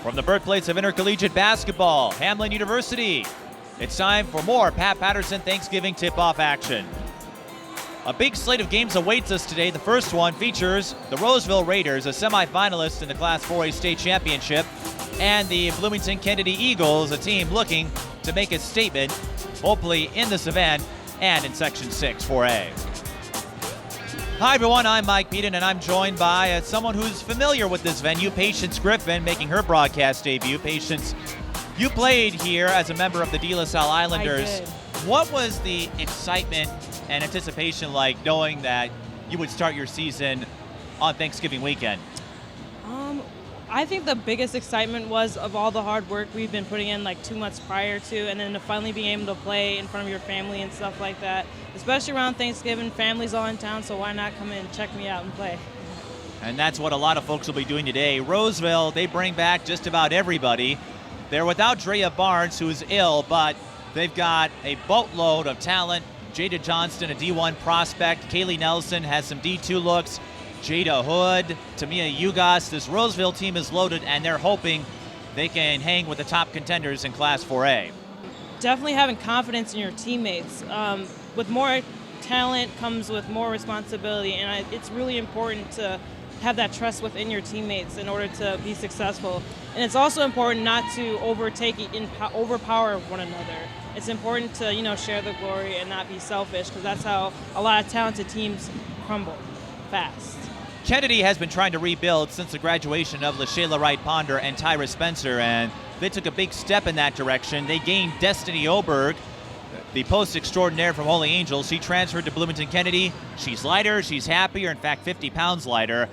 From the birthplace of intercollegiate basketball, Hamline University, it's time for more Pat Patterson Thanksgiving tip-off action. A big slate of games awaits us today. The first one features the Roseville Raiders, a semifinalist in the Class 4A state championship, and the Bloomington Kennedy Eagles, a team looking to make a statement, hopefully in this event and in Section 6 4A. Hi everyone, I'm Mike Peden, and I'm joined by someone who's familiar with this venue, Patience Griffin, making her broadcast debut. Patience, you played here as a member of the De La Salle Islanders. I did. What was the excitement and anticipation like knowing that you would start your season on Thanksgiving weekend? I think the biggest excitement was of all the hard work we've been putting in like 2 months prior to, and then to finally being able to play in front of your family and stuff like that. Especially around Thanksgiving, family's all in town, so why not come in and check me out and play? And that's what a lot of folks will be doing today. Roseville, they bring back just about everybody. They're without Drea Barnes, who is ill, but they've got a boatload of talent. Jada Johnston, a D1 prospect. Kaylee Nelson has some D2 looks. Jada Hood, Tamia Ugas. This Roseville team is loaded, and they're hoping they can hang with the top contenders in Class 4A. Definitely having confidence in your teammates. With more talent comes with more responsibility, and it's really important to have that trust within your teammates in order to be successful. And it's also important not to overpower one another. It's important to share the glory and not be selfish, because that's how a lot of talented teams crumble fast. Kennedy has been trying to rebuild since the graduation of LaShayla Wright-Ponder and Tyra Spencer, and they took a big step in that direction. They gained Destinee Oberg, the post extraordinaire from Holy Angels. She transferred to Bloomington Kennedy. She's lighter, she's happier, in fact 50 pounds lighter.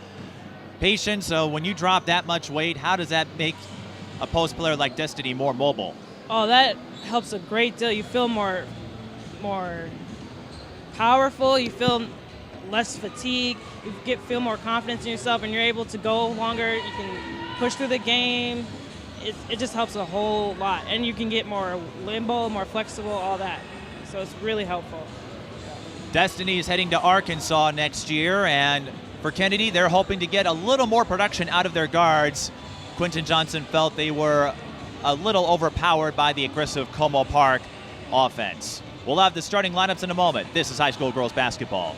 Patience, so when you drop that much weight, how does that make a post player like Destinee more mobile? Oh, that helps a great deal. You feel more powerful, you feel less fatigue, you feel more confidence in yourself, and you're able to go longer, you can push through the game. It just helps a whole lot, and you can get more limbo, more flexible, all that. So it's really helpful. Destinee is heading to Arkansas next year, and for Kennedy, they're hoping to get a little more production out of their guards. Quentin Johnson felt they were a little overpowered by the aggressive Como Park offense. We'll have the starting lineups in a moment. This is high school girls basketball.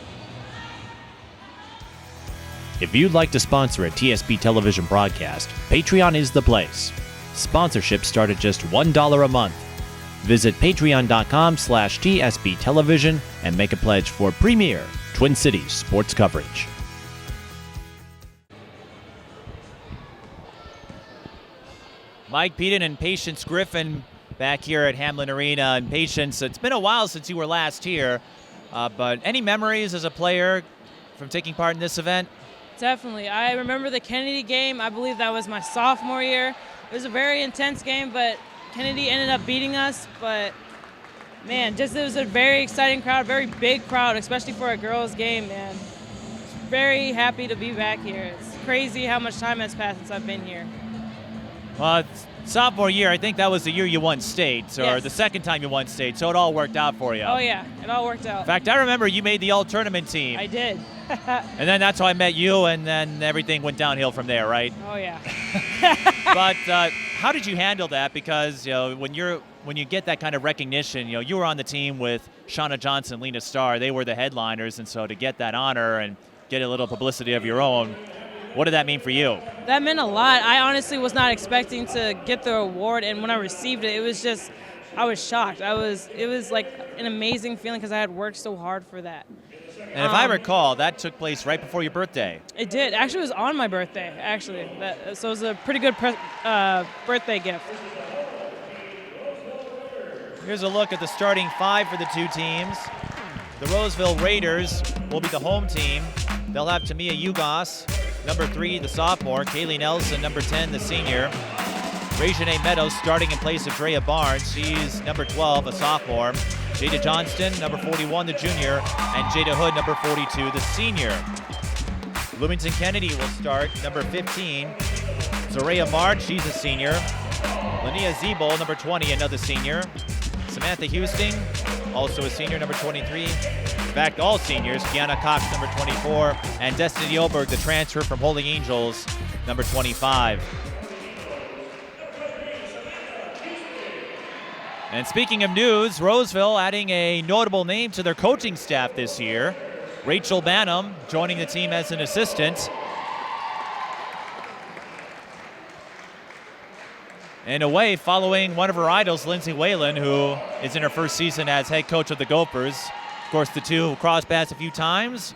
If you'd like to sponsor a TSP television broadcast, Patreon is the place. Sponsorships start at just $1 a month. Visit patreon.com/TSP television and make a pledge for premier Twin Cities sports coverage. Mike Peden and Patience Griffin back here at Hamline Arena. And Patience, it's been a while since you were last here, but any memories as a player from taking part in this event? Definitely. I remember the Kennedy game. I believe that was my sophomore year. It was a very intense game, but Kennedy ended up beating us. But, man, it was a very exciting crowd, very big crowd, especially for a girls' game, man. Very happy to be back here. It's crazy how much time has passed since I've been here. Well, sophomore year, I think that was the year you won state, or Yes. the second time you won state, so it all worked out for you. Oh, yeah. It all worked out. In fact, I remember you made the all-tournament team. I did. And then that's how I met you, and then everything went downhill from there, right? Oh, yeah. But how did you handle that? Because when you get that kind of recognition, you were on the team with Shauna Johnson, Lena Starr. They were the headliners, and so to get that honor and get a little publicity of your own, what did that mean for you? That meant a lot. I honestly was not expecting to get the award, and when I received it, I was shocked. It was like an amazing feeling because I had worked so hard for that. And if I recall, that took place right before your birthday. It did. Actually, it was on my birthday, actually. So it was a pretty good birthday gift. Here's a look at the starting five for the two teams. The Roseville Raiders will be the home team. They'll have Tamia Ugas, number 3, the sophomore. Kaylee Nelson, number 10, the senior. Reginae Meadows starting in place of Drea Barnes. She's number 12, a sophomore. Jada Johnston, number 41, the junior. And Jada Hood, number 42, the senior. Bloomington Kennedy will start, number 15. Zaria March, she's a senior. Linnea Zeeble, number 20, another senior. Samantha Houston, also a senior, number 23. In fact, all seniors. Kiana Cox, number 24. And Destinee Oberg, the transfer from Holy Angels, number 25. And speaking of news, Roseville adding a notable name to their coaching staff this year. Rachel Bannum joining the team as an assistant. In a way, following one of her idols, Lindsay Whalen, who is in her first season as head coach of the Gophers. Of course, the two crossed paths a few times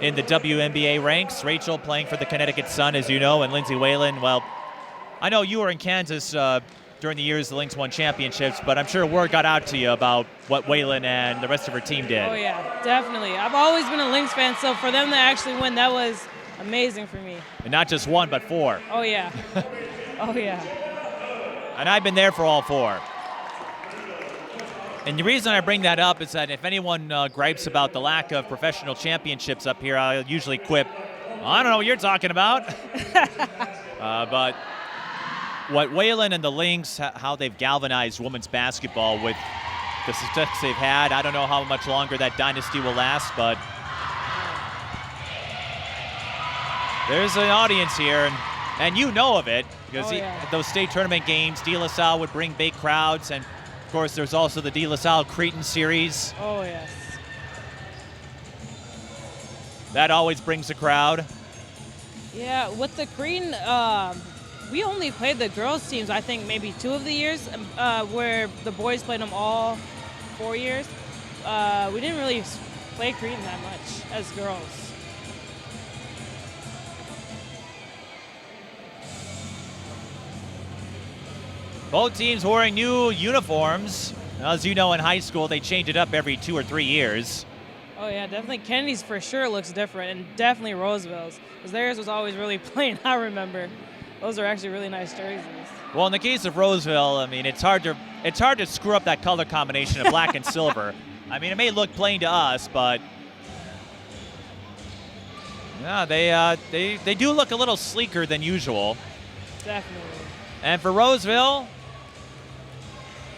in the WNBA ranks. Rachel playing for the Connecticut Sun, as you know, and Lindsay Whalen, well, I know you were in Kansas during the years the Lynx won championships, but I'm sure word got out to you about what Whalen and the rest of her team did. Oh, yeah, definitely. I've always been a Lynx fan, so for them to actually win, that was amazing for me. And not just one, but four. Oh, yeah. Oh, yeah. And I've been there for all four. And the reason I bring that up is that if anyone gripes about the lack of professional championships up here, I'll usually quip, I don't know what you're talking about. But what Whalen and the Lynx, how they've galvanized women's basketball with the success they've had, I don't know how much longer that dynasty will last, but there's an audience here, and you know of it, because at those state tournament games, De La Salle would bring big crowds, and of course there's also the De La Salle Cretan series. Oh, yes. That always brings a crowd. Yeah, with the Cretan, we only played the girls' teams, I think, maybe 2 of the years, where the boys played them all 4 years. We didn't really play Cretan that much as girls. Both teams wearing new uniforms. As you know, in high school, they change it up every 2 or 3 years. Oh, yeah, definitely. Kennedy's for sure looks different, and definitely Roseville's, because theirs was always really plain, I remember. Those are actually really nice jerseys. Well, in the case of Roseville, I mean, it's hard to screw up that color combination of black and silver. I mean, it may look plain to us, but yeah, they do look a little sleeker than usual. Definitely. And for Roseville,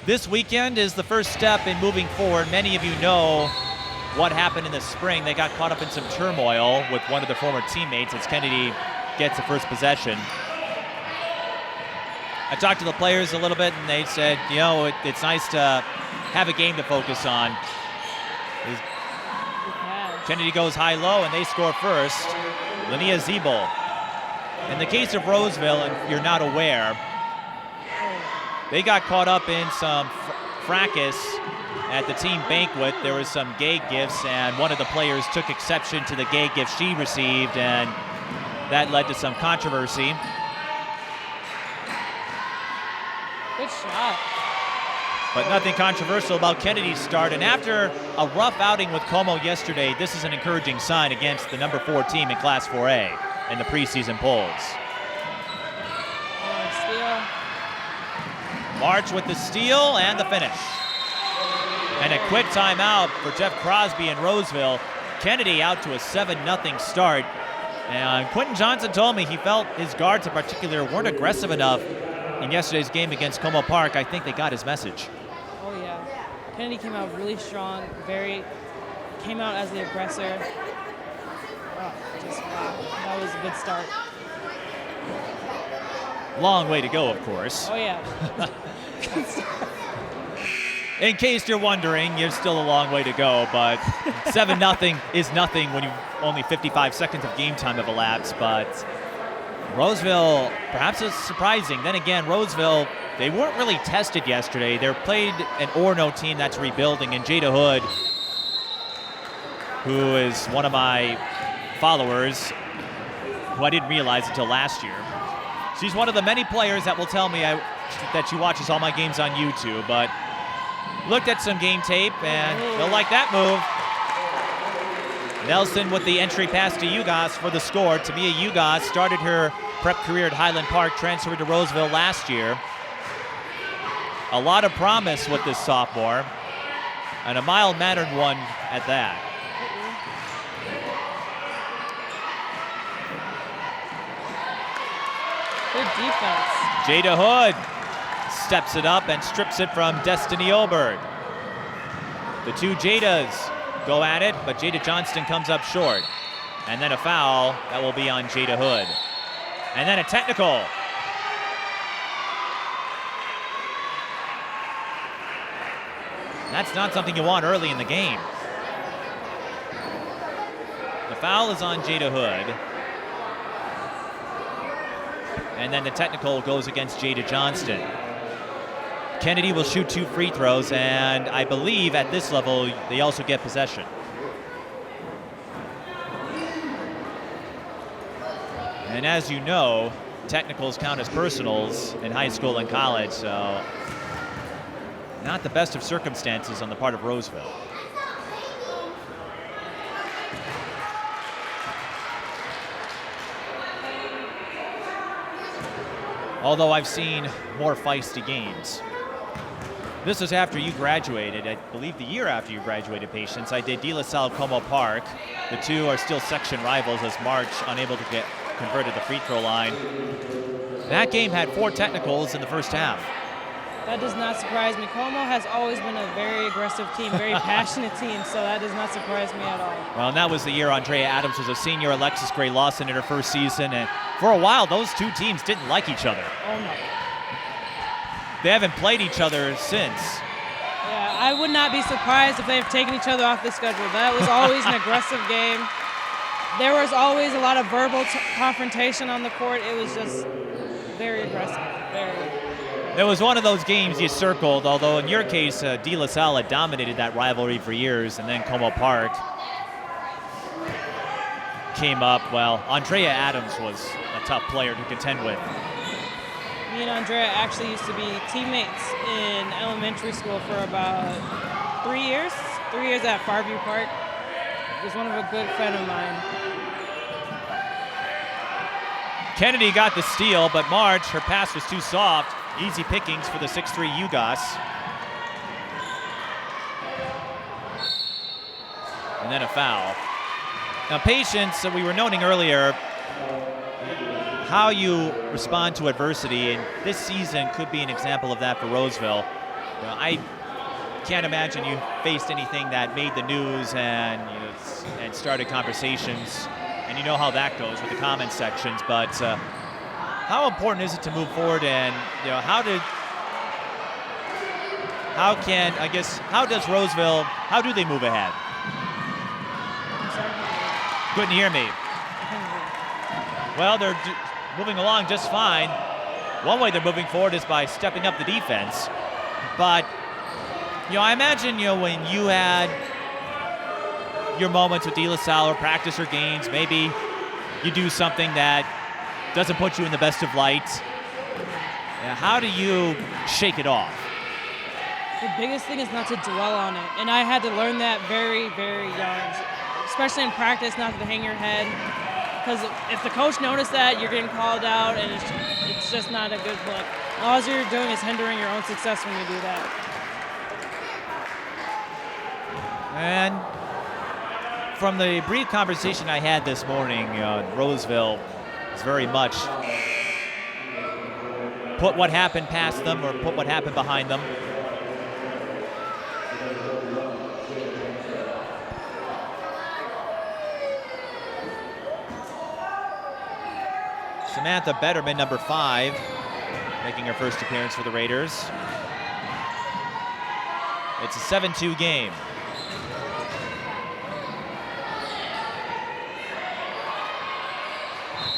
this weekend is the first step in moving forward. Many of you know what happened in the spring. They got caught up in some turmoil with one of their former teammates as Kennedy gets the first possession. I talked to the players a little bit, and they said, you know, it's nice to have a game to focus on. Kennedy goes high-low, and they score first. Linnea Ziebel. In the case of Roseville, and you're not aware, they got caught up in some fracas at the team banquet. There was some gay gifts, and one of the players took exception to the gay gift she received, and that led to some controversy. Good shot. But nothing controversial about Kennedy's start. And after a rough outing with Como yesterday, this is an encouraging sign against the number 4 team in Class 4A in the preseason polls. Steal. March with the steal and the finish. And a quick timeout for Jeff Crosby in Roseville. Kennedy out to a 7-0 start. And Quentin Johnson told me he felt his guards in particular weren't aggressive enough in yesterday's game against Como Park. I think they got his message. Oh, yeah. Kennedy came out really strong, came out as the aggressor. Oh, wow. That was a good start. Long way to go, of course. Oh, yeah. In case you're wondering, you're still a long way to go, but 7-0 is nothing when you only 55 seconds of game time have elapsed. But Roseville, perhaps it's surprising. Then again, Roseville, they weren't really tested yesterday. They played an Orono team that's rebuilding, and Jada Hood, who is one of my followers, who I didn't realize until last year. She's one of the many players that will tell me that she watches all my games on YouTube, but looked at some game tape, and they'll like that move. Nelson with the entry pass to Ugos for the score. Tamia Ugos started her prep career at Highland Park, transferred to Roseville last year. A lot of promise with this sophomore, and a mild-mannered one at that. Good defense. Jada Hood steps it up and strips it from Destinee Oberg. The two Jadas go at it, but Jada Johnston comes up short. And then a foul that will be on Jada Hood. And then a technical. That's not something you want early in the game. The foul is on Jada Hood. And then the technical goes against Jada Johnston. Kennedy will shoot 2 free throws, and I believe at this level they also get possession. And as you know, technicals count as personals in high school and college, so not the best of circumstances on the part of Roseville. Although I've seen more feisty games. This was after you graduated, I believe the year after you graduated, Patience. I did De La Salle Como Park. The two are still section rivals as March unable to get converted the free throw line. That game had 4 technicals in the first half. That does not surprise me. Como has always been a very aggressive team, very passionate team, so that does not surprise me at all. Well, and that was the year Andrea Adams was a senior, Alexis Gray Lawson in her first season, and for a while, those two teams didn't like each other. Oh, no. They haven't played each other since. Yeah, I would not be surprised if they've taken each other off the schedule. That was always an aggressive game. There was always a lot of verbal confrontation on the court. It was just very aggressive, very. It was one of those games you circled, although in your case, De La Salle had dominated that rivalry for years, and then Como Park came up. Well, Andrea Adams was a tough player to contend with. Me and Andrea actually used to be teammates in elementary school for about 3 years. 3 years at Farview Park. He was one of a good friend of mine. Kennedy got the steal, but March, her pass was too soft. Easy pickings for the 6'3" UGOS. And then a foul. Now, Patience, we were noting earlier how you respond to adversity, and this season could be an example of that for Roseville. You know, I can't imagine you faced anything that made the news and and started conversations, and you know how that goes with the comment sections. But how important is it to move forward, and how do they move ahead? Couldn't hear me. Well, they're moving along just fine. One way they're moving forward is by stepping up the defense. But, I imagine, when you had your moments with De La Salle or practice or games, maybe you do something that doesn't put you in the best of light. How do you shake it off? The biggest thing is not to dwell on it. And I had to learn that very, very young, especially in practice, not to hang your head. Because if the coach noticed that, you're getting called out, and it's just not a good look. All you're doing is hindering your own success when you do that. And from the brief conversation I had this morning, Roseville is very much put what happened past them or put what happened behind them. Samantha Betterman, number 5, making her first appearance for the Raiders. It's a 7-2 game.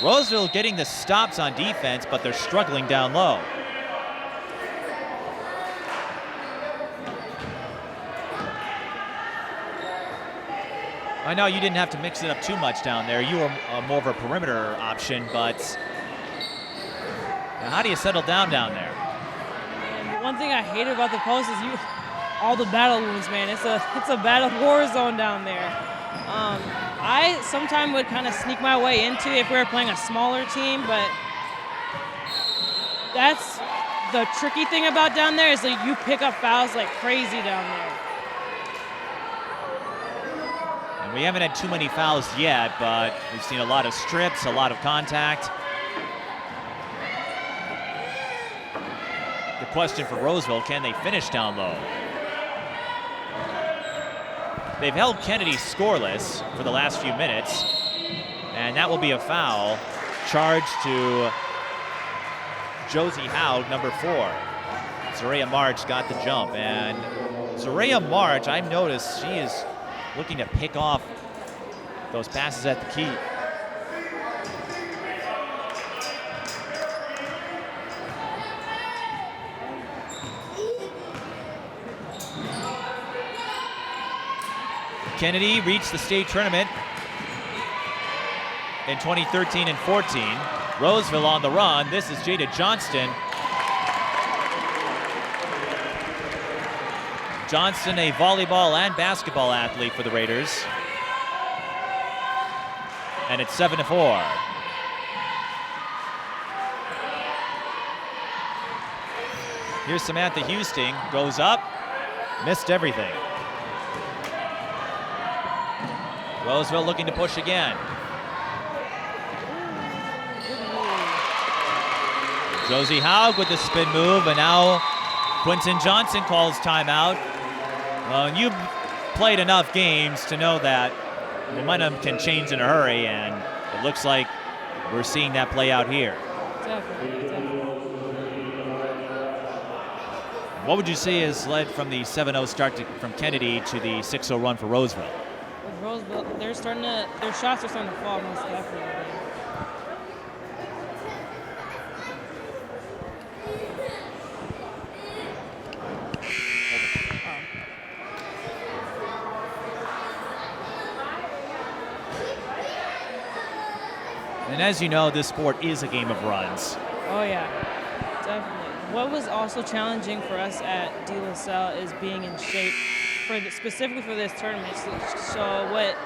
Roseville getting the stops on defense, but they're struggling down low. I know you didn't have to mix it up too much down there. You were more of a perimeter option, but how do you settle down there? And one thing I hate about the post is all the battle wounds, man. It's a battle war zone down there. I sometimes would kind of sneak my way into it if we were playing a smaller team, but that's the tricky thing about down there is that you pick up fouls like crazy down there. And we haven't had too many fouls yet, but we've seen a lot of strips, a lot of contact. The question for Roseville, can they finish down low? They've held Kennedy scoreless for the last few minutes, and that will be a foul charged to Josie Howd, number 4. Zaria March got the jump, and Zaria March, I've noticed she is looking to pick off those passes at the key. Kennedy reached the state tournament in 2013 and 14. Roseville on the run. This is Jada Johnston. Johnston, a volleyball and basketball athlete for the Raiders. And it's 7-4. Here's Samantha Houston, goes up, missed everything. Roseville looking to push again. Josie Haug with the spin move, and now Quinton Johnson calls timeout. You've played enough games to know that momentum can change in a hurry, and it looks like we're seeing that play out here. Definitely. What would you say has led from the 7-0 start from Kennedy to the 6-0 run for Roseville? With Roseville, their shots are starting to fall most definitely. And as you know, this sport is a game of runs. Oh yeah, definitely. What was also challenging for us at De La Salle is being in shape, specifically for this tournament. So what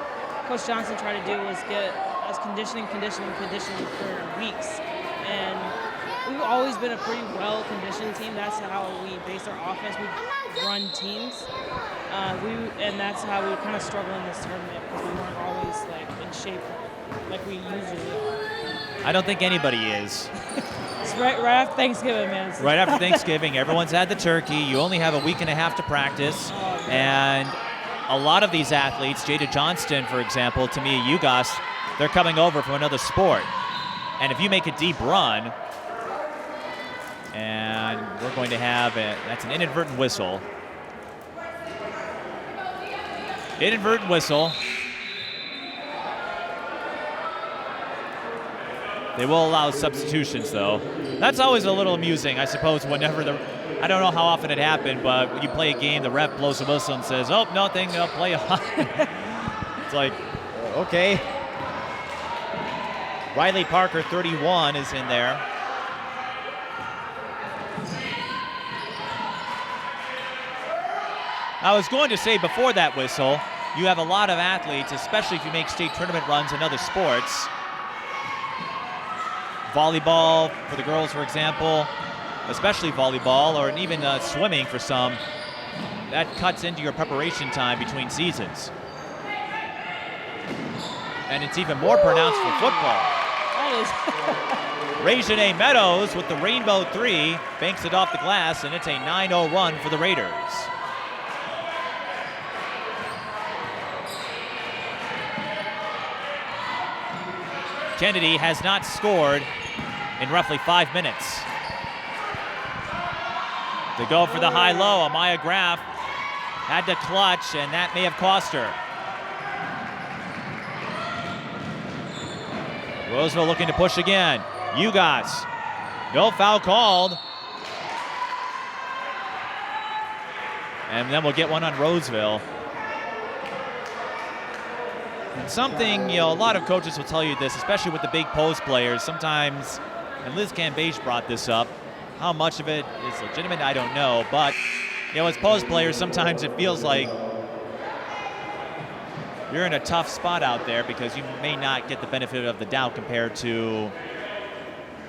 Coach Johnson tried to do was get us conditioning for weeks. And we've always been a pretty well-conditioned team. That's how we base our offense. We run teams. And that's how we kind of struggle in this tournament because we weren't always in shape like we usually are. I don't think anybody is. It's right after Thanksgiving, man. Right after Thanksgiving, everyone's had the turkey. You only have a week and a half to practice. And a lot of these athletes, Jada Johnston, for example, Tamia Ugas, they're coming over from another sport. And if you make a deep run, and we're going to have that's an inadvertent whistle. Inadvertent whistle. They will allow substitutions, though. That's always a little amusing, I suppose, whenever I don't know how often it happened, but when you play a game, the ref blows a whistle and says, oh, nothing, play on. It's like, okay. Riley Parker, 31, is in there. I was going to say, before that whistle, you have a lot of athletes, especially if you make state tournament runs in other sports. Volleyball for the girls, for example, especially volleyball, or even swimming for some, that cuts into your preparation time between seasons. And it's even more pronounced for football. Reginae Meadows with the rainbow three, banks it off the glass, and it's a 9-0 run for the Raiders. Kennedy has not scored in roughly 5 minutes. They go for the high-low. Amaya Graff had to clutch, and that may have cost her. Roseville looking to push again. Ugas, no foul called. And then we'll get one on Roseville. And something, a lot of coaches will tell you this, especially with the big post players. Sometimes, and Liz Cambache brought this up, how much of it is legitimate, I don't know. But, as post players, sometimes it feels like you're in a tough spot out there because you may not get the benefit of the doubt compared to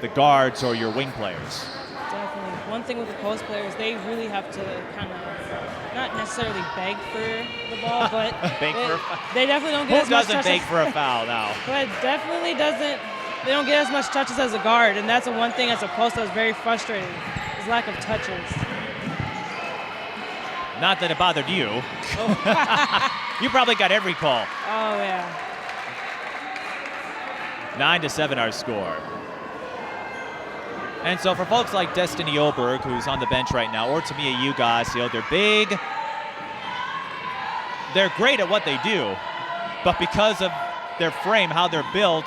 the guards or your wing players. Definitely. One thing with the post players, they really have to kind of not necessarily beg for the ball, but they definitely don't get as much touches. Who doesn't beg for a foul now? But definitely they don't get as much touches as a guard, and that's the one thing as a post that was very frustrating, is lack of touches. Not that it bothered you. You probably got every call. Oh, yeah. 9-7 our score. And so for folks like Destinee Oberg, who's on the bench right now, or Tamia Ugas, they're big, they're great at what they do, but because of their frame, how they're built,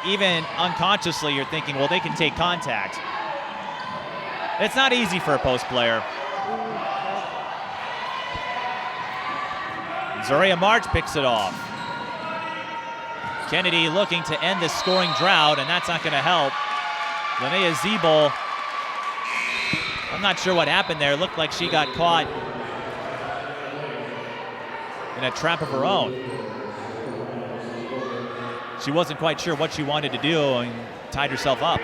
even unconsciously you're thinking, well, they can take contact. It's not easy for a post player. Zoraia March picks it off. Kennedy looking to end this scoring drought, and that's not going to help. Linnea Zeeble, I'm not sure what happened there. Looked like she got caught in a trap of her own. She wasn't quite sure what she wanted to do and tied herself up.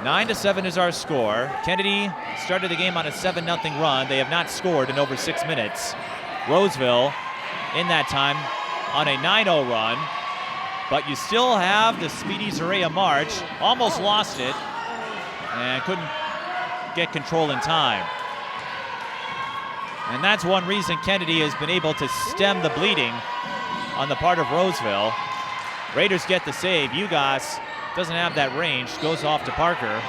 9-7 is our score. Kennedy started the game on a 7-0 run. They have not scored in over 6 minutes. Roseville, in that time, on a 9-0 run. But you still have the speedy Zoraia March. Almost lost it and couldn't get control in time. And that's one reason Kennedy has been able to stem the bleeding on the part of Roseville. Raiders get the save. Ugas doesn't have that range, goes off to Parker.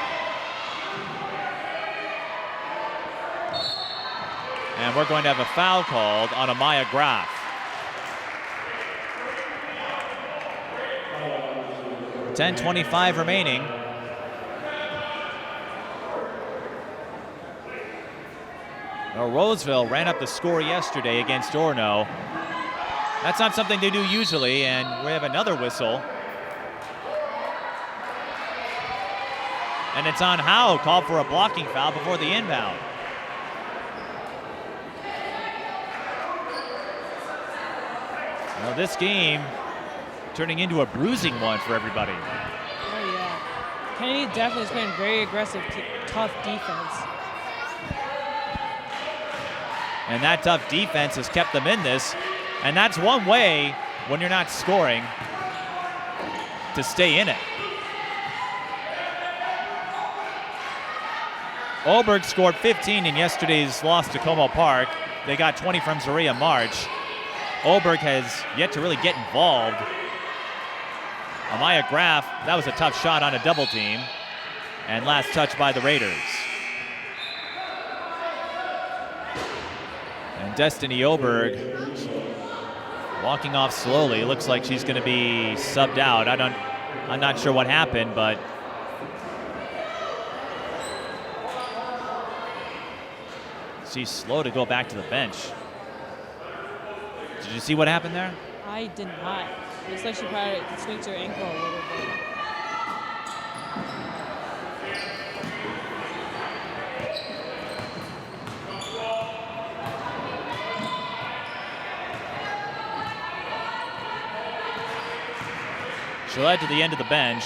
And we're going to have a foul called on Amaya Graf. .10:25 remaining. Now, Roseville ran up the score yesterday against Orono. That's not something they do usually, and we have another whistle. And it's on Howe, called for a blocking foul before the inbound. Well, this game turning into a bruising one for everybody. Oh, yeah. Kennedy definitely has been very aggressive, tough defense. And that tough defense has kept them in this. And that's one way, when you're not scoring, to stay in it. Oberg scored 15 in yesterday's loss to Como Park. They got 20 from Zoraia March. Oberg has yet to really get involved. Amaya Graf, that was a tough shot on a double team. And last touch by the Raiders. And Destinee Oberg walking off slowly. Looks like she's going to be subbed out. I'm not sure what happened, but she's slow to go back to the bench. Did you see what happened there? I did not. It looks like she probably tweaked her ankle a little bit. She'll head to the end of the bench.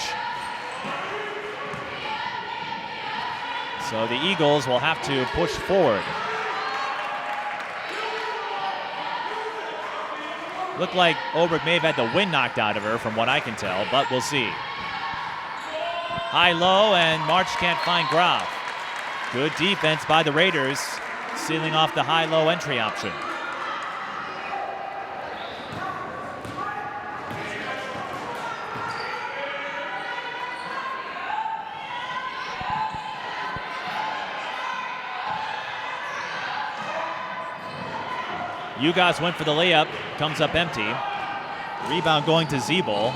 So the Eagles will have to push forward. Looked like Oberg may have had the wind knocked out of her from what I can tell, but we'll see. High-low, and March can't find Graf. Good defense by the Raiders, sealing off the high-low entry option. Ugas went for the layup, comes up empty. Rebound going to Zeeble.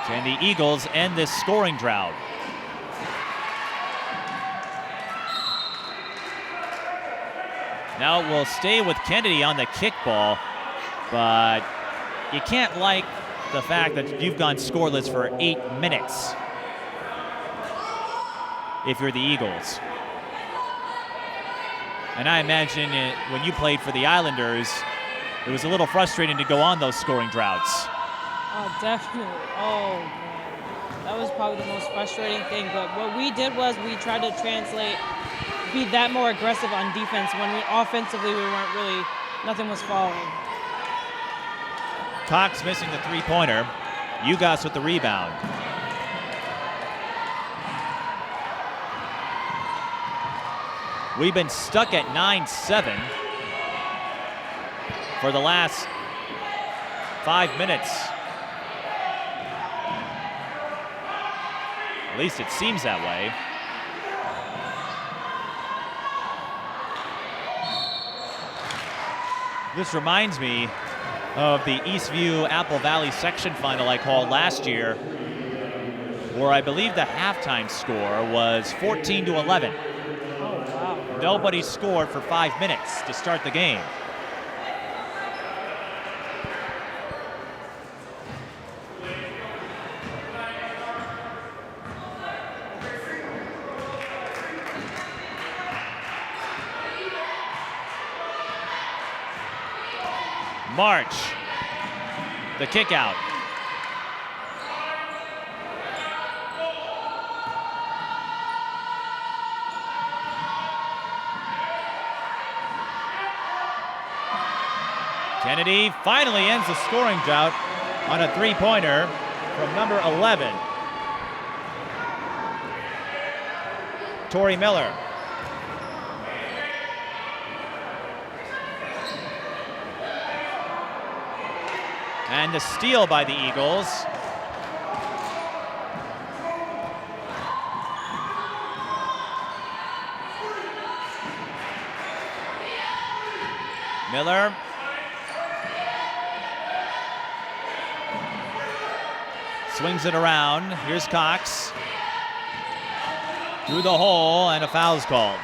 Can the Eagles end this scoring drought? Now we'll stay with Kennedy on the kickball, but you can't like the fact that you've gone scoreless for 8 minutes if you're the Eagles. And I imagine when you played for the Islanders, it was a little frustrating to go on those scoring droughts. Oh, definitely. Oh, man. That was probably the most frustrating thing. But what we did was we tried to translate, be that more aggressive on defense when offensively we weren't really, nothing was falling. Cox missing the three-pointer. Ugas with the rebound. We've been stuck at 9-7 for the last 5 minutes. At least it seems that way. This reminds me of the Eastview Apple Valley section final I called last year, where I believe the halftime score was 14-11. Oh, wow. Nobody scored for 5 minutes to start the game. March, the kick out. Kennedy finally ends the scoring drought on a three-pointer from number 11. Tori Miller. And the steal by the Eagles. Miller. Swings it around. Here's Cox. Through the hole, and a foul's called.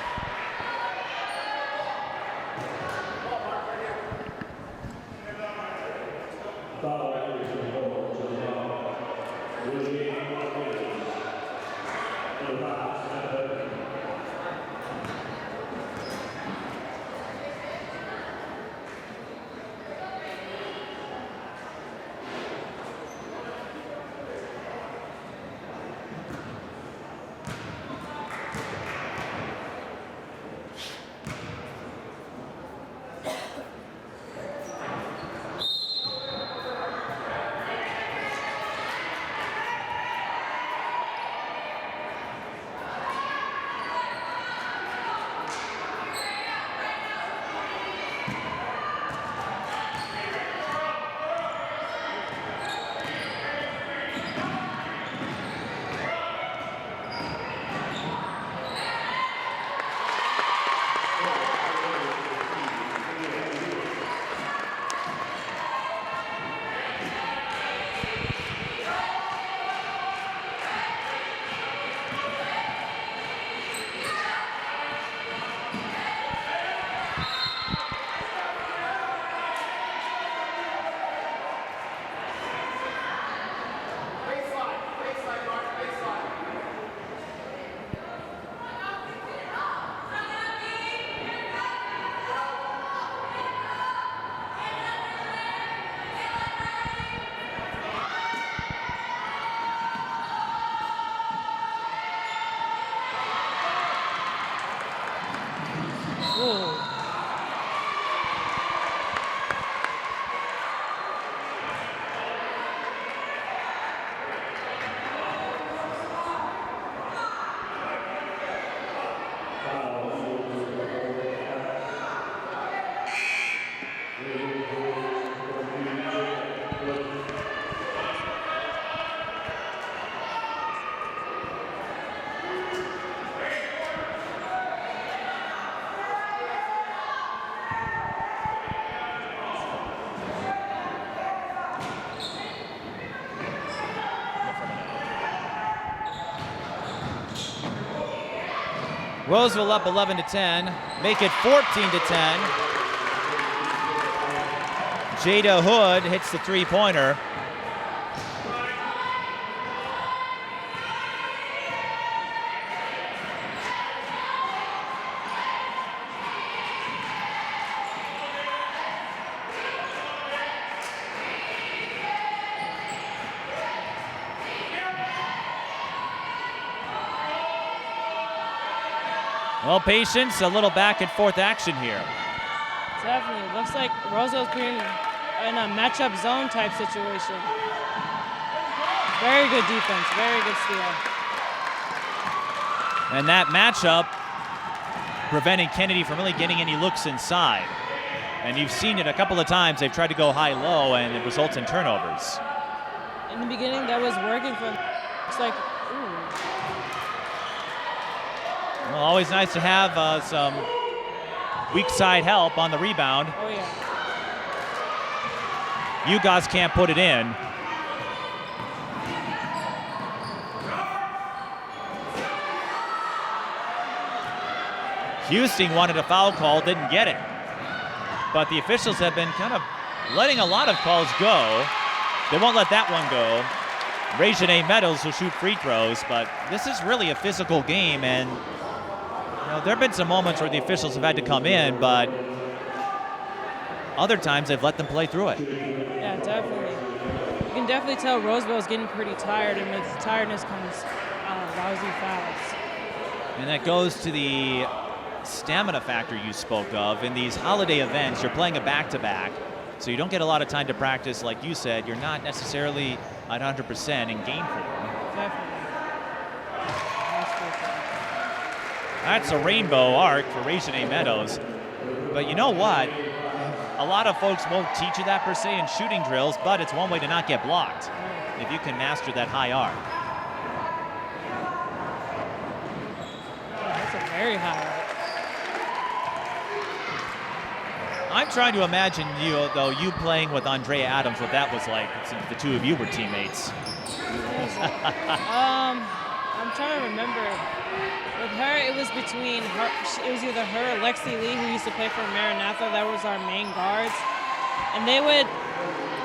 Roseville up 11-10, make it 14-10. Jada Hood hits the three-pointer. Well, Patience, a little back and forth action here. Definitely. Looks like Roseville's creating in a matchup zone type situation. Very good defense, very good steal. And that matchup preventing Kennedy from really getting any looks inside. And you've seen it a couple of times. They've tried to go high-low, and it results in turnovers. In the beginning, that was working for them. It's like, ooh. Well, always nice to have some weak side help on the rebound. Oh, yeah. UGOS can't put it in. Houston wanted a foul call, didn't get it. But the officials have been kind of letting a lot of calls go. They won't let that one go. Destinee Meadows will shoot free throws, but this is really a physical game, and there have been some moments where the officials have had to come in, but other times they've let them play through it. Yeah, definitely. You can definitely tell Roseville's getting pretty tired, and with tiredness comes lousy fouls. And that goes to the stamina factor you spoke of. In these holiday events, you're playing a back-to-back, so you don't get a lot of time to practice. Like you said, you're not necessarily at 100% in game form. Definitely. That's a rainbow arc for Destinee Meadows. But you know what? A lot of folks won't teach you that per se in shooting drills, but it's one way to not get blocked if you can master that high arc. That's a very high arc. I'm trying to imagine you playing with Andrea Adams, what that was like since the two of you were teammates. I'm trying to remember. With her, it was between her. It was either her or Lexi Lee, who used to play for Maranatha. That was our main guards, and they would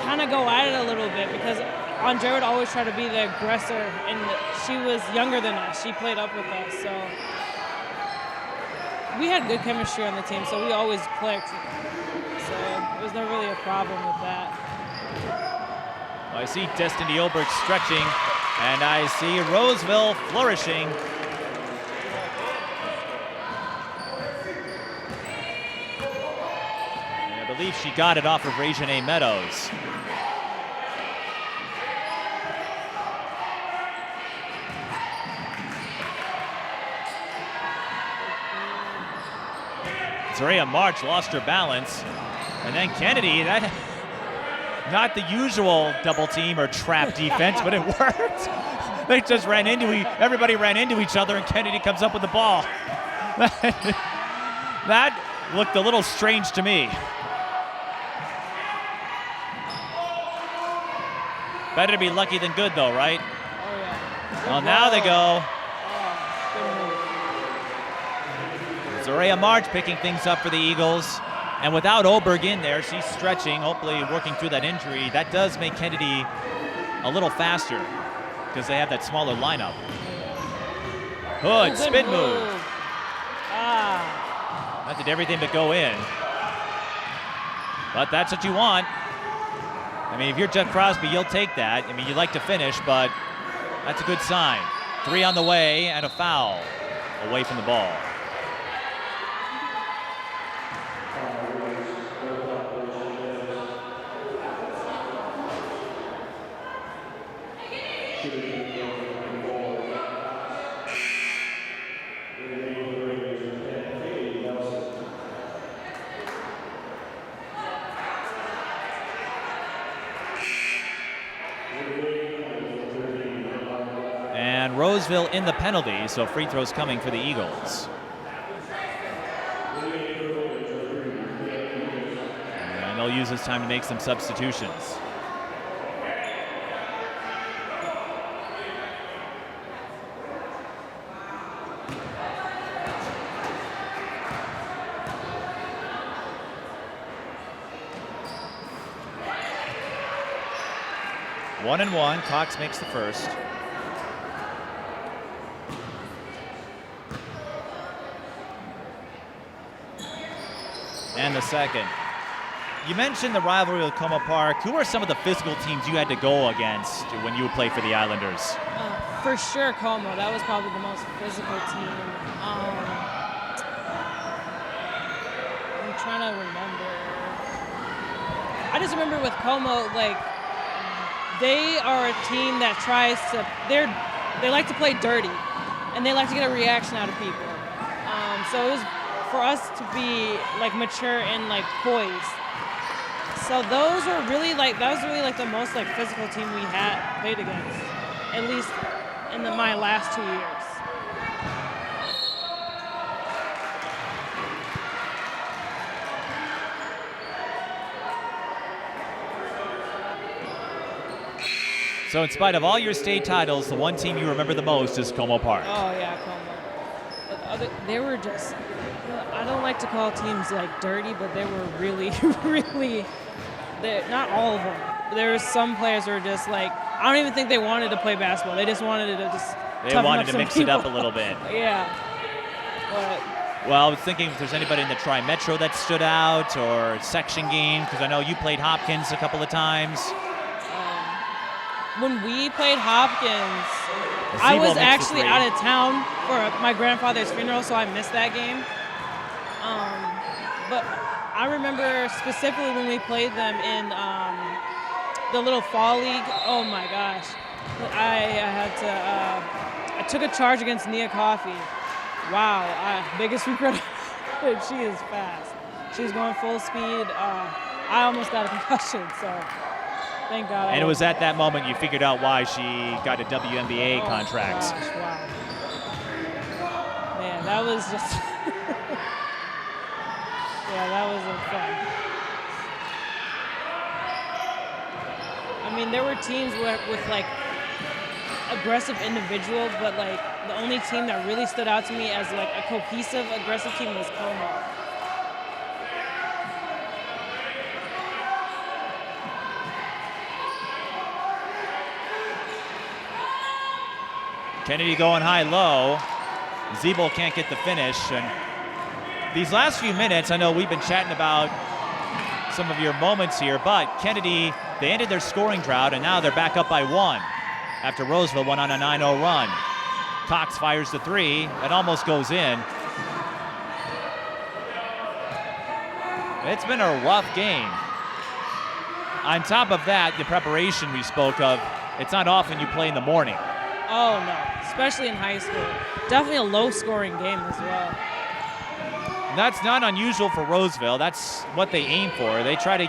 kind of go at it a little bit because Andrea would always try to be the aggressor, and she was younger than us. She played up with us, so we had good chemistry on the team. So we always clicked. So there was never really a problem with that. Well, I see Destinee Oberg stretching, and I see Roseville flourishing. And I believe she got it off of Destinee Meadows. Zaria March lost her balance. And then Kennedy, that not the usual double team or trap defense, but it worked. They just everybody ran into each other, and Kennedy comes up with the ball. That looked a little strange to me. Better to be lucky than good, though, right? Oh, yeah. Well, now they go. Zaria March picking things up for the Eagles. And without Oberg in there, she's stretching, hopefully working through that injury. That does make Kennedy a little faster because they have that smaller lineup. Hood, spin move. That did everything but go in. But that's what you want. I mean, if you're Jeff Crosby, you'll take that. I mean, you like to finish, but that's a good sign. 3 on the way and a foul away from the ball. And Roseville in the penalty, so free throws coming for the Eagles. And they'll use this time to make some substitutions. One and one, Cox makes the first. And the second. You mentioned the rivalry with Como Park. Who are some of the physical teams you had to go against when you would play for the Islanders? For sure, Como. That was probably the most physical team. I'm trying to remember. I just remember with Como, like, they are a team that tries to, they like to play dirty, and they like to get a reaction out of people. So it was for us to be like mature and like poised. So those were really like, that was really like the most like physical team we had played against, at least in my last 2 years. So in spite of all your state titles, the one team you remember the most is Como Park. Oh, yeah, Como. They were just, I don't like to call teams like dirty, but they were really, really, not all of them. There were some players who were just like, I don't even think they wanted to play basketball. They just wanted to just mix it up a little bit. Yeah. But, well, I was thinking if there's anybody in the Tri-Metro that stood out or section game, because I know you played Hopkins a couple of times. When we played Hopkins, I was actually out of town for my grandfather's funeral, so I missed that game. But I remember specifically when we played them in the little fall league. Oh my gosh, I took a charge against Nia Coffey. Wow, biggest regret. She is fast. She's going full speed. I almost got a concussion, so. Thank God. And it was at that moment you figured out why she got a WNBA contract. Gosh, wow. Man, that was just. Yeah, that was fun. I mean, there were teams with like aggressive individuals, but like the only team that really stood out to me as like a cohesive, aggressive team was Como. Kennedy going high-low. Zebel can't get the finish. And these last few minutes, I know we've been chatting about some of your moments here, but Kennedy, they ended their scoring drought, and now they're back up by 1 after Roseville went on a 9-0 run. Cox fires the 3. It almost goes in. It's been a rough game. On top of that, the preparation we spoke of, it's not often you play in the morning. Oh, no, especially in high school. Definitely a low-scoring game as well. That's not unusual for Roseville. That's what they aim for. They try to,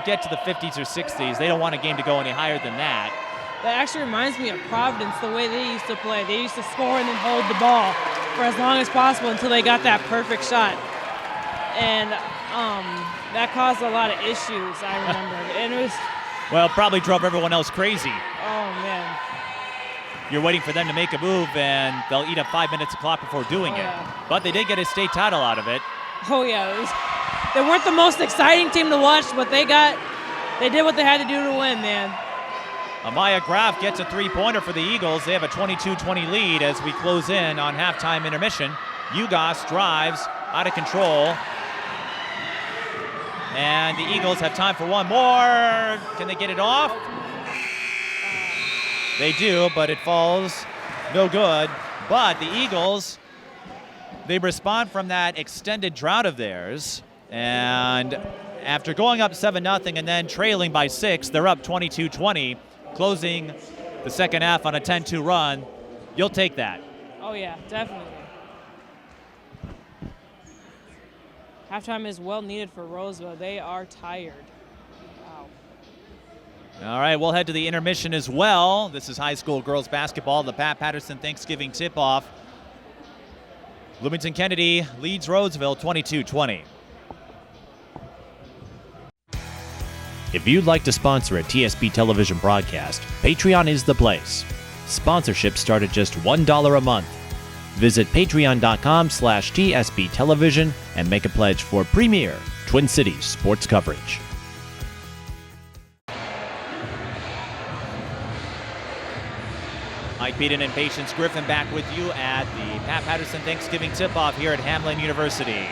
get to the 50s or 60s. They don't want a game to go any higher than that. That actually reminds me of Providence, the way they used to play. They used to score and then hold the ball for as long as possible until they got that perfect shot. And that caused a lot of issues, I remember. And it was... Well, probably drove everyone else crazy. Oh, man. You're waiting for them to make a move, and they'll eat up 5 minutes of clock before doing it. Yeah. But they did get a state title out of it. Oh, yeah. They weren't the most exciting team to watch, but they did what they had to do to win, man. Amaya Graf gets a three-pointer for the Eagles. They have a 22-20 lead as we close in on halftime intermission. Ugos drives out of control. And the Eagles have time for one more. Can they get it off? They do, but it falls no good. But the Eagles, they respond from that extended drought of theirs. And after going up 7-0 and then trailing by 6, they're up 22-20, closing the second half on a 10-2 run. You'll take that. Oh, yeah, definitely. Halftime is well needed for Roseville. They are tired. All right, we'll head to the intermission as well. This is high school girls basketball, the Pat Patterson Thanksgiving tip-off. Bloomington Kennedy leads Roseville 22-20. If you'd like to sponsor a TSP television broadcast, Patreon is the place. Sponsorships start at just $1 a month. Visit patreon.com/TSP television and make a pledge for premier Twin Cities sports coverage. Mike Peden and Patience Griffin back with you at the Pat Patterson Thanksgiving tip-off here at Hamline University.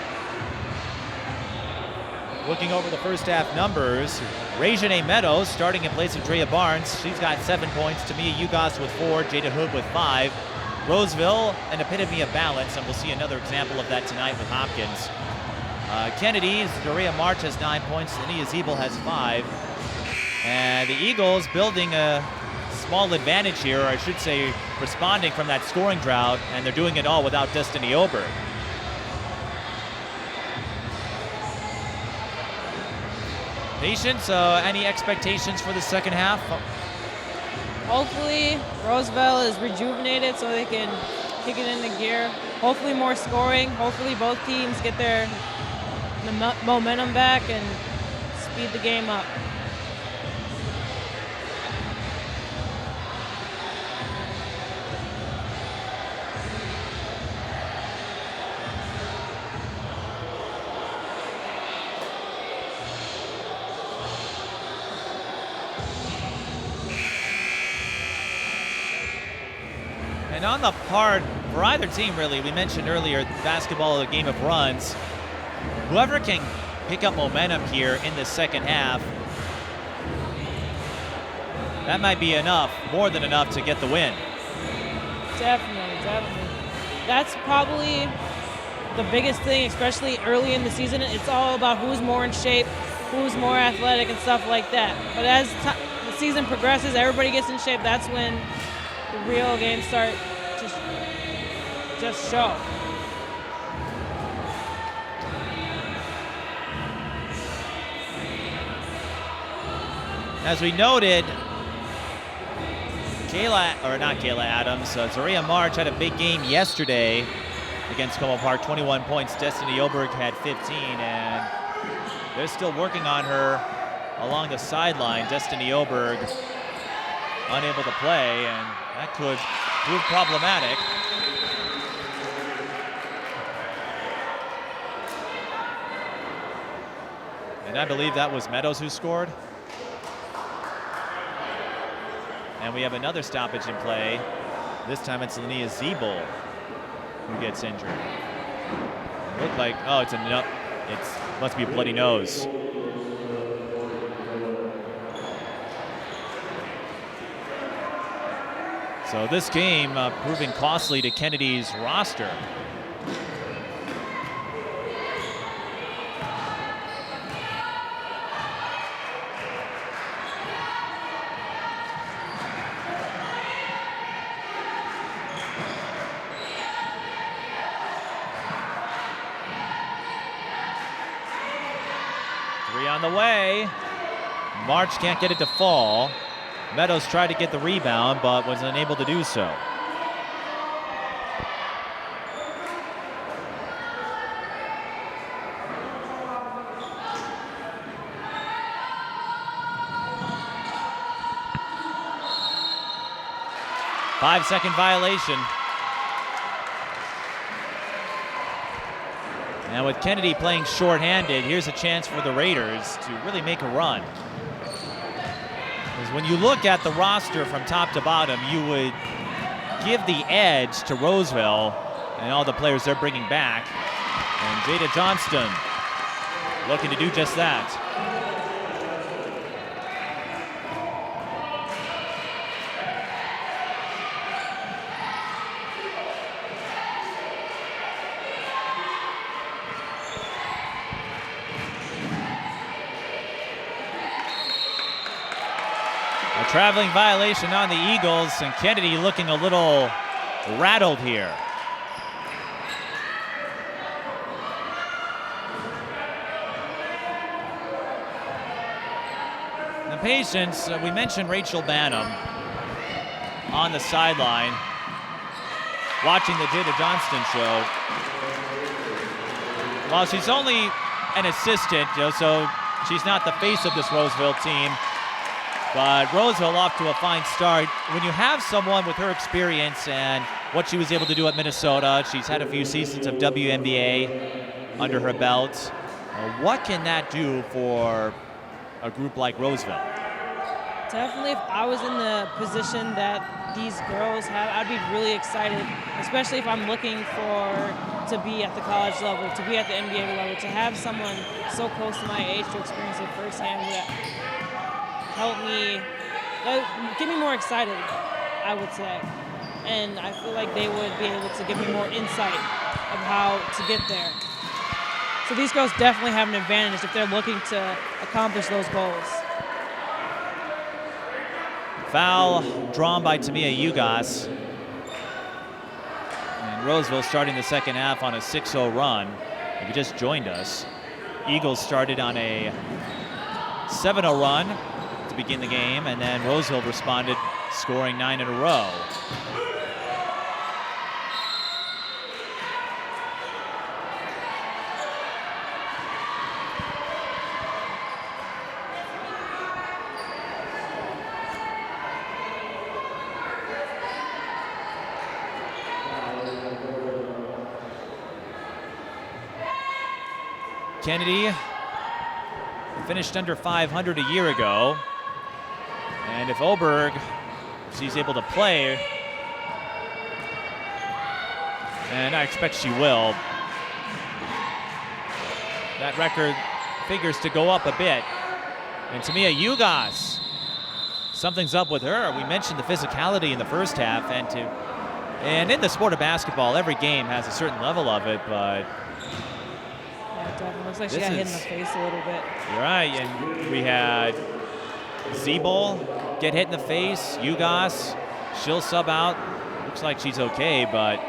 Looking over the first half numbers, Rejane Meadows starting in place of Drea Barnes. She's got 7 points. Tamia Ugos with 4, Jada Hood with 5. Roseville, an epitome of balance, and we'll see another example of that tonight with Hopkins. Kennedy's Doria March has 9 points. Ania Zebel has 5. And the Eagles building a small advantage here, or I should say responding from that scoring drought, and they're doing it all without Destinee Oberg. Patience, any expectations for the second half? Hopefully Roseville is rejuvenated so they can kick it into gear. Hopefully more scoring. Hopefully both teams get their momentum back and speed the game up. And on the part, for either team really, we mentioned earlier, basketball is a game of runs. Whoever can pick up momentum here in the second half, that might be enough, more than enough to get the win. Definitely. That's probably the biggest thing, especially early in the season. It's all about who's more in shape, who's more athletic and stuff like that. But as the season progresses, everybody gets in shape. That's when the real games start to just show. As we noted, Zaria March had a big game yesterday against Como Park, 21 points. Destinee Oberg had 15, and they're still working on her along the sideline. Destinee Oberg unable to play, and that could prove problematic. And I believe that was Meadows who scored. And we have another stoppage in play. This time it's Linnea Zeeble who gets injured. It looked like, oh, it must be a bloody nose. So this game proving costly to Kennedy's roster. On the way. March can't get it to fall. Meadows tried to get the rebound, but was unable to do so. Five-second violation. Now with Kennedy playing shorthanded, here's a chance for the Raiders to really make a run. Because when you look at the roster from top to bottom, you would give the edge to Roseville and all the players they're bringing back. And Jada Johnston looking to do just that. Traveling violation on the Eagles, and Kennedy looking a little rattled here. The Patience, we mentioned Rachel Bannum on the sideline watching the Jada Johnston show. While she's only an assistant, so she's not the face of this Roseville team. But Roseville off to a fine start. When you have someone with her experience and what she was able to do at Minnesota, she's had a few seasons of WNBA under her belt. What can that do for a group like Roseville? Definitely, if I was in the position that these girls have, I'd be really excited, especially if I'm looking to be at the college level, to be at the NBA level, to have someone so close to my age to experience it firsthand that help me, get me more excited, I would say. And I feel like they would be able to give me more insight of how to get there. So these girls definitely have an advantage if they're looking to accomplish those goals. Foul drawn by Tamia Ugas. And Roseville starting the second half on a 6-0 run. If you just joined us, Eagles started on a 7-0 run to begin the game, and then Roseville responded, scoring 9 in a row. Kennedy finished under 500 a year ago. And if Oberg, if she's able to play, And I expect she will. That record figures to go up a bit. And Tamia Ugas, something's up with her. We mentioned the physicality in the first half, and in the sport of basketball, every game has a certain level of it, but yeah, it definitely looks like she got hit in the face a little bit. You're right, and we had Zeeble get hit in the face. Ugas, she'll sub out. Looks like she's okay, but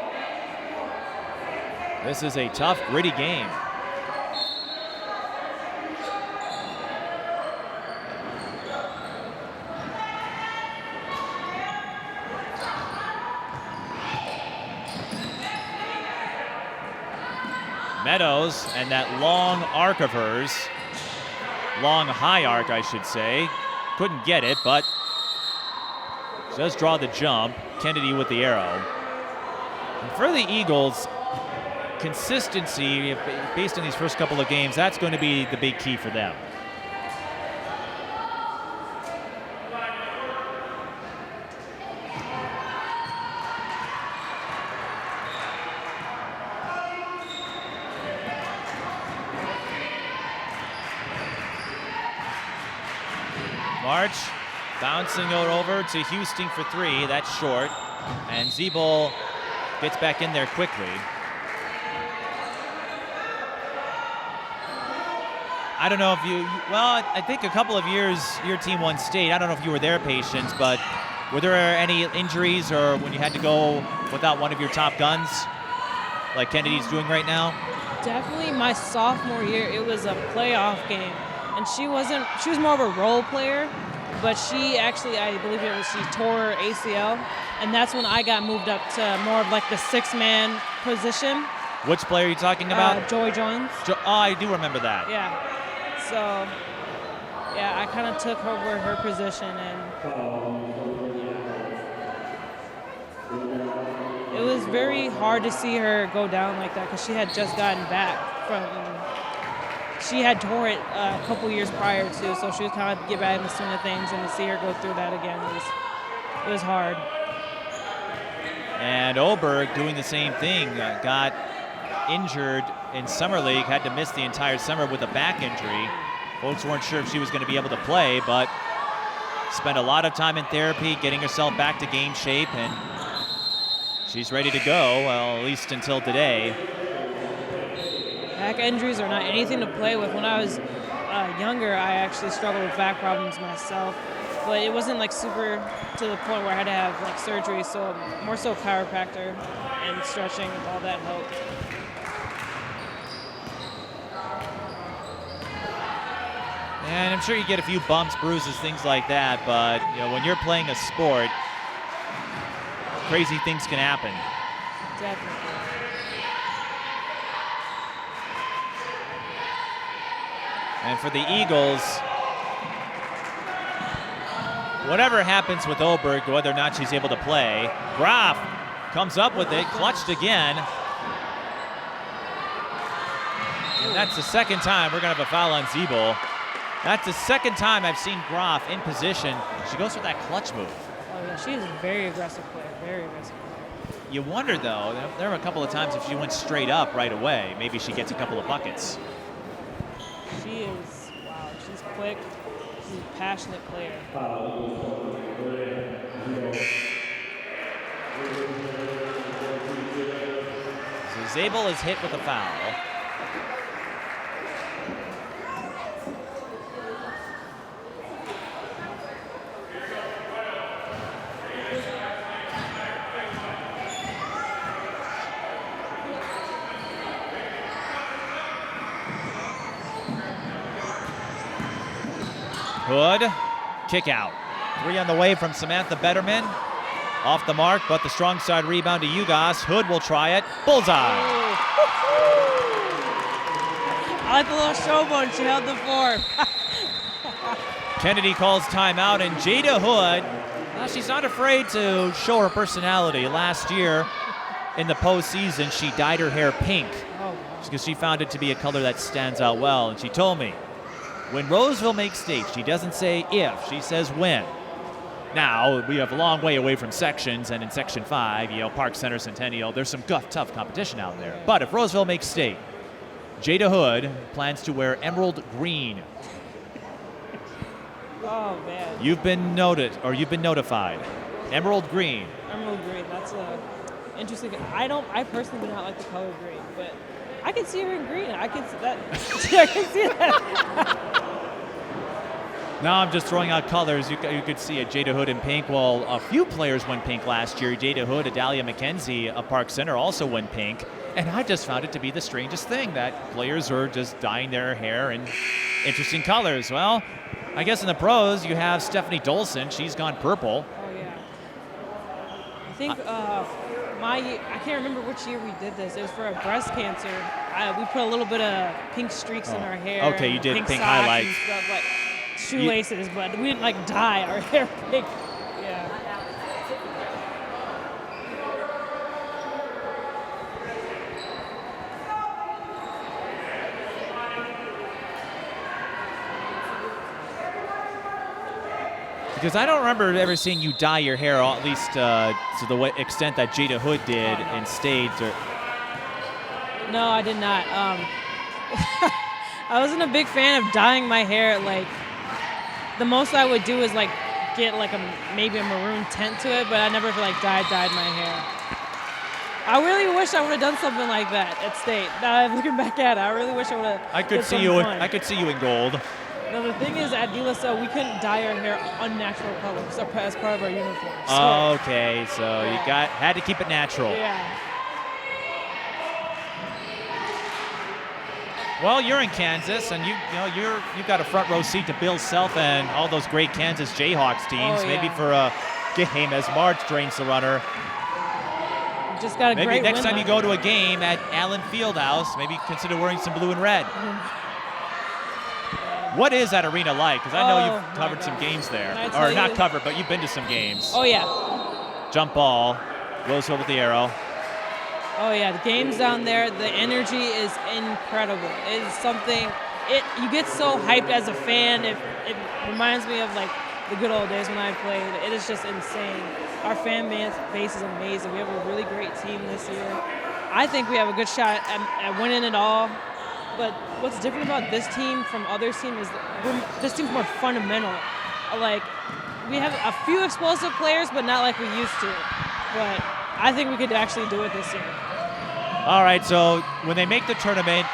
this is a tough, gritty game. Meadows and that long arc of hers, long high arc I should say, couldn't get it, but does draw the jump. Kennedy with the arrow. And for the Eagles, consistency based on these first couple of games, that's going to be the big key for them. March bouncing it over to Houston for three. That's short. And Zeeble gets back in there quickly. I don't know if I think a couple of years your team won state. I don't know if you were there, Patience, but were there any injuries or when you had to go without one of your top guns like Kennedy's doing right now? Definitely my sophomore year, it was a playoff game. And she was more of a role player, but she actually, I believe she tore her ACL, and that's when I got moved up to more of like the six-man position. Which player are you talking about? Joy Jones. I do remember that. Yeah. So, yeah, I kind of took over her position, and it was very hard to see her go down like that because she had just gotten back from. She had tore it a couple years prior too, so she was kind of get back in the swing of things, and to see her go through that again it was hard. And Oberg doing the same thing, got injured in summer league, had to miss the entire summer with a back injury. Folks weren't sure if she was going to be able to play, but spent a lot of time in therapy, getting herself back to game shape, and she's ready to go, well, at least until today. Back injuries are not anything to play with. When I was younger, I actually struggled with back problems myself, but it wasn't like super to the point where I had to have like surgery, so more so chiropractor and stretching, all that helped. And I'm sure you get a few bumps, bruises, things like that, but when you're playing a sport, crazy things can happen. Definitely. And for the Eagles, whatever happens with Oberg, whether or not she's able to play, Graf comes up with it, clutched again. And that's the second time we're going to have a foul on Zeeble. That's the second time I've seen Graf in position. She goes for that clutch move. Oh yeah, she is a very aggressive player, very aggressive player. You wonder though, there were a couple of times if she went straight up right away, maybe she gets a couple of buckets. She is, wow, she's quick. She's a passionate player. So Zabel is hit with a foul. Hood, kick out. 3 on the way from Samantha Betterman. Off the mark, but the strong side rebound to Ugas. Hood will try it. Bullseye. I like the little showboat. She held the form. Kennedy calls timeout, and Jada Hood, she's not afraid to show her personality. Last year in the postseason, she dyed her hair pink because she found it to be a color that stands out well. And she told me, when Roseville makes state, she doesn't say if, she says when. Now, we have a long way away from sections, and in Section 5, Park Center, Centennial, there's some tough competition out there. But if Roseville makes state, Jada Hood plans to wear emerald green. Oh, man. You've been notified. Emerald green. Emerald green, that's interesting. I personally do not like the color green, but I can see her in green. I can see that. I can see that. Now I'm just throwing out colors. You could see a Jada Hood in pink. Well, a few players went pink last year. Jada Hood, Adalia McKenzie of Park Center also went pink. And I just found it to be the strangest thing that players are just dyeing their hair in interesting colors. Well, I guess in the pros you have Stephanie Dolson. She's gone purple. Oh, yeah. I think I can't remember which year we did this. It was for a breast cancer. We put a little bit of pink streaks in our hair. Okay, you did pink socks highlights. and stuff, like shoelaces, but we didn't dye our hair pink. Yeah. Because I don't remember ever seeing you dye your hair, or at least to the extent that Jada Hood did in Stades. No, I did not. I wasn't a big fan of dyeing my hair. The most I would do is get maybe a maroon tint to it, but I never dyed my hair. I really wish I would have done something like that at State. Now looking back at it, I really wish I would have. I could see you in gold. No, the thing is, at De La Salle, we couldn't dye our hair unnatural colors as part of our uniform. So, okay, so you had to keep it natural. Yeah. Well, you're in Kansas, and you've got a front row seat to Bill Self and all those great Kansas Jayhawks teams. Oh, yeah. Maybe for a game as March drains the runner. Just got a maybe great next win time you go to a game at Allen Fieldhouse, maybe consider wearing some blue and red. What is that arena like? Because I know you've covered some games there. Or not covered, but you've been to some games. Oh, yeah. Jump ball, Roseville with the arrow. Oh, yeah. The games down there, the energy is incredible. It is something, you get so hyped as a fan. It reminds me of the good old days when I played. It is just insane. Our fan base is amazing. We have a really great team this year. I think we have a good shot at winning it all. But what's different about this team from other teams is this team's more fundamental. We have a few explosive players, but not like we used to. But I think we could actually do it this year. All right, so when they make the tournament,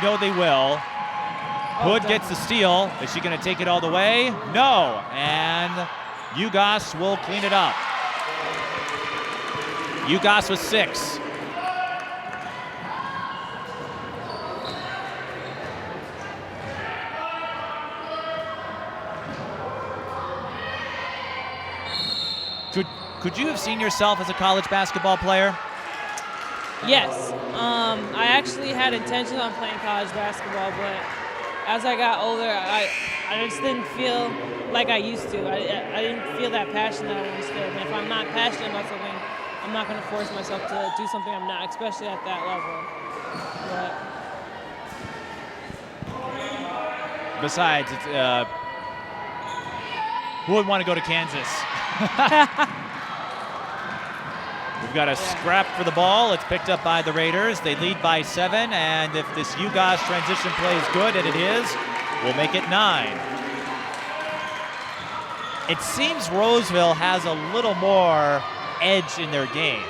they will. Hood gets the steal. Is she going to take it all the way? No. And UGOS will clean it up. UGOS with 6. Could you have seen yourself as a college basketball player? Yes. I actually had intentions on playing college basketball, but as I got older, I just didn't feel like I used to. I didn't feel that passion that I once did. And if I'm not passionate about something, I'm not going to force myself to do something I'm not, especially at that level. But besides, who would want to go to Kansas? We've got a scrap for the ball. It's picked up by the Raiders. They lead by 7, and if this UGOS transition play is good, and it is, we'll make it 9. It seems Roseville has a little more edge in their game.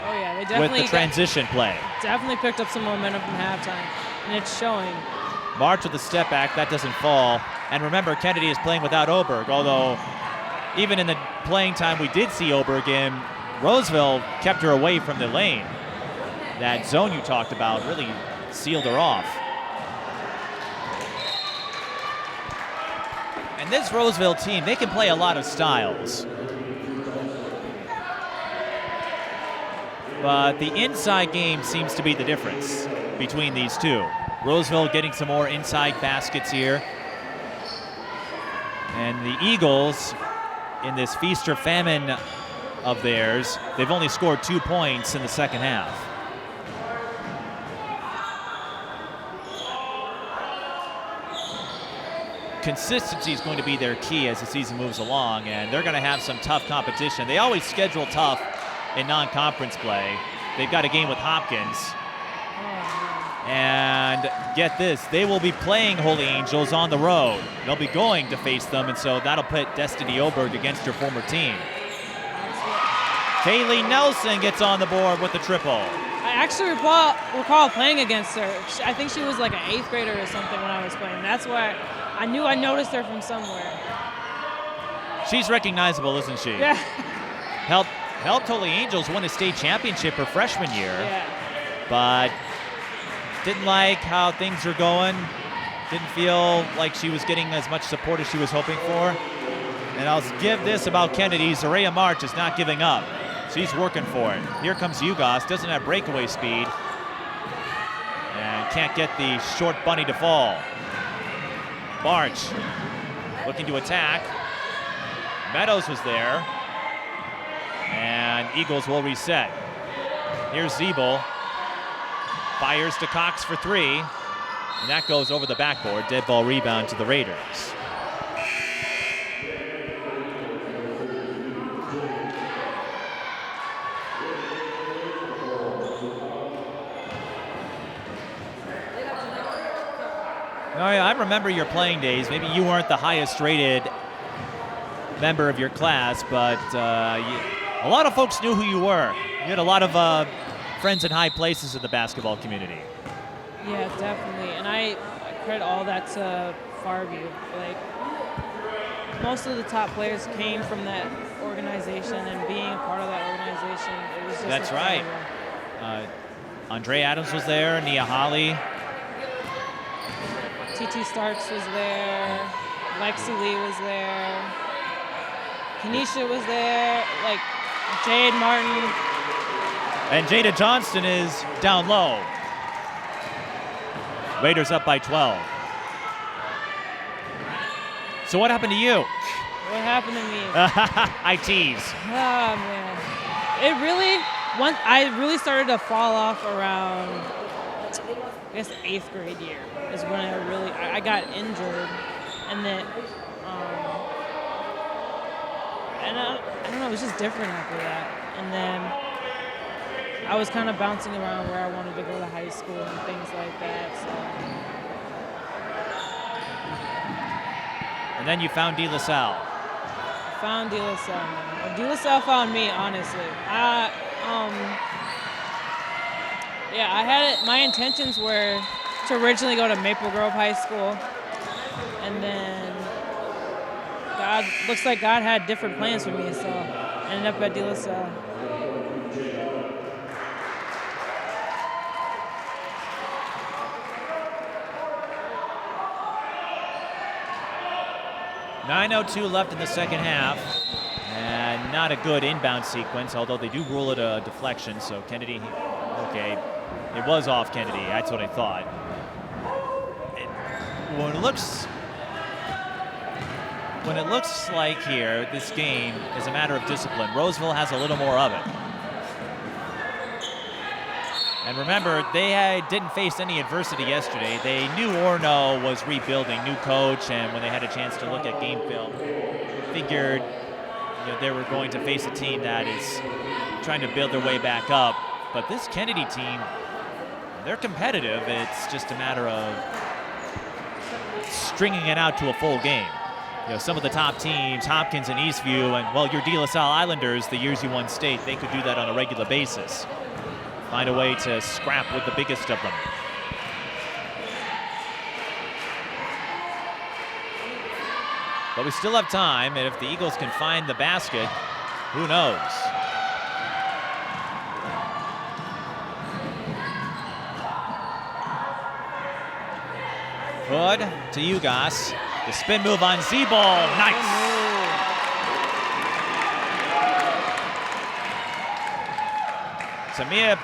Oh yeah, they definitely with the transition play. Definitely picked up some momentum from halftime, and it's showing. March with the step back, that doesn't fall. And remember, Kennedy is playing without Oberg, although even in the playing time we did see Oberg in, Roseville kept her away from the lane. That zone you talked about really sealed her off. And this Roseville team, they can play a lot of styles. But the inside game seems to be the difference between these two. Roseville getting some more inside baskets here. And the Eagles, in this feast or famine of theirs, they've only scored 2 points in the second half. consistency is going to be their key as the season moves along, and they're going to have some tough competition. They always schedule tough in non-conference play. They've got a game with Hopkins. And get this, they will be playing Holy Angels on the road. They'll be going to face them, and so that'll put Destinee Oberg against your former team. Kaylee Nelson gets on the board with the triple. I actually recall playing against her. I think she was like an 8th grader or something when I was playing. That's why I knew I noticed her from somewhere. She's recognizable, isn't she? Yeah. Helped Holy Angels win a state championship her freshman year. Yeah. But didn't like how things were going. Didn't feel like she was getting as much support as she was hoping for. And I'll give this about Kennedy. Zaria March is not giving up. She's working for it. Here comes Ugos, doesn't have breakaway speed. And can't get the short bunny to fall. March looking to attack. Meadows was there. And Eagles will reset. Here's Zeeble. Fires to Cox for 3. And that goes over the backboard. Dead ball rebound to the Raiders. Oh, yeah, I remember your playing days. Maybe you weren't the highest rated member of your class, but a lot of folks knew who you were. You had a lot of friends in high places in the basketball community. Yeah, definitely. And I credit all that to Farview. Like, most of the top players came from that organization, and being a part of that organization, it was just That's incredible. right. Andre Adams was there, Nia Holly. TT Starks was there. Lexi Lee was there. Kenesha was there. Like, Jade Martin. And Jada Johnston is down low. Raiders up by 12. So what happened to you? What happened to me? I tease. Oh, man. I really started to fall off around, I guess, 8th grade year is when I got injured. And then, I don't know, it was just different after that. And then I was kind of bouncing around where I wanted to go to high school and things like that. So. And then you found De La Salle. Found De La Salle, man. Or De La Salle found me, honestly. I had it. My intentions were to originally go to Maple Grove High School, and then looks like God had different plans for me, so I ended up at De La Salle. .9:02 left in the second half, and not a good inbound sequence, although they do rule it a deflection, so Kennedy, okay, it was off Kennedy, that's what I thought. When it looks like here, this game is a matter of discipline. Roseville has a little more of it. And remember, they didn't face any adversity yesterday. They knew Orono was rebuilding, new coach, and when they had a chance to look at game film, figured they were going to face a team that is trying to build their way back up. But this Kennedy team, they're competitive. It's just a matter of stringing it out to a full game. Some of the top teams, Hopkins and Eastview, and, well, your De La Salle Islanders, the years you won state, they could do that on a regular basis. Find a way to scrap with the biggest of them. But we still have time, and if the Eagles can find the basket, who knows? Hood to Ugos. The spin move on Zeeble. Nice. Tamia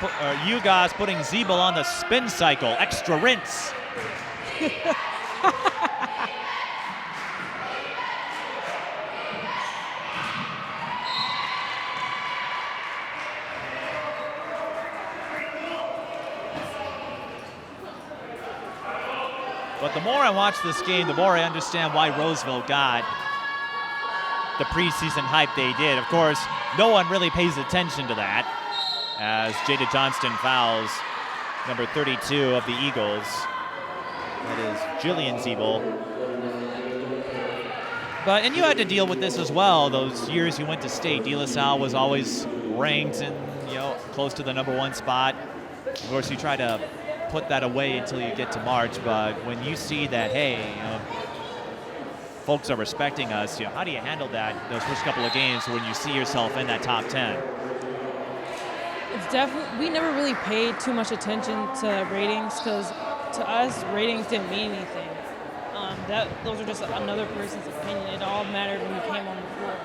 Ugos putting Zeeble on the spin cycle. Extra rinse. But the more I watch this game, the more I understand why Roseville got the preseason hype they did. Of course, no one really pays attention to that as Jada Johnston fouls number 32 of the Eagles. That is Jillian Siebel. And you had to deal with this as well. Those years you went to state, De La Salle was always ranked and close to the number 1 spot. Of course, you try to put that away until you get to March. But when you see that, hey, folks are respecting us, how do you handle that those first couple of games when you see yourself in that top 10? It's definitely, we never really paid too much attention to ratings because to us, ratings didn't mean anything. Those are just another person's opinion. It all mattered when you came on the floor.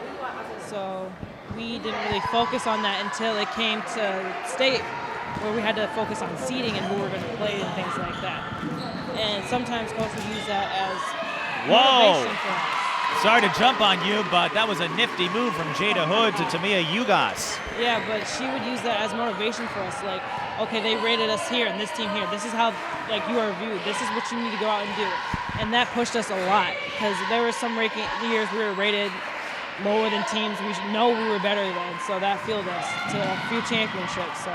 So we didn't really focus on that until it came to state, where we had to focus on seeding and who we're going to play and things like that. And sometimes coaches use that as motivation for us. Sorry to jump on you, but that was a nifty move from Jada Hood to Tamia Ugas. Yeah, but she would use that as motivation for us. Like, okay, they rated us here and this team here. This is how you are viewed. This is what you need to go out and do. And that pushed us a lot because there were some years we were rated lower than teams we know we were better than. So that fueled us to a few championships. So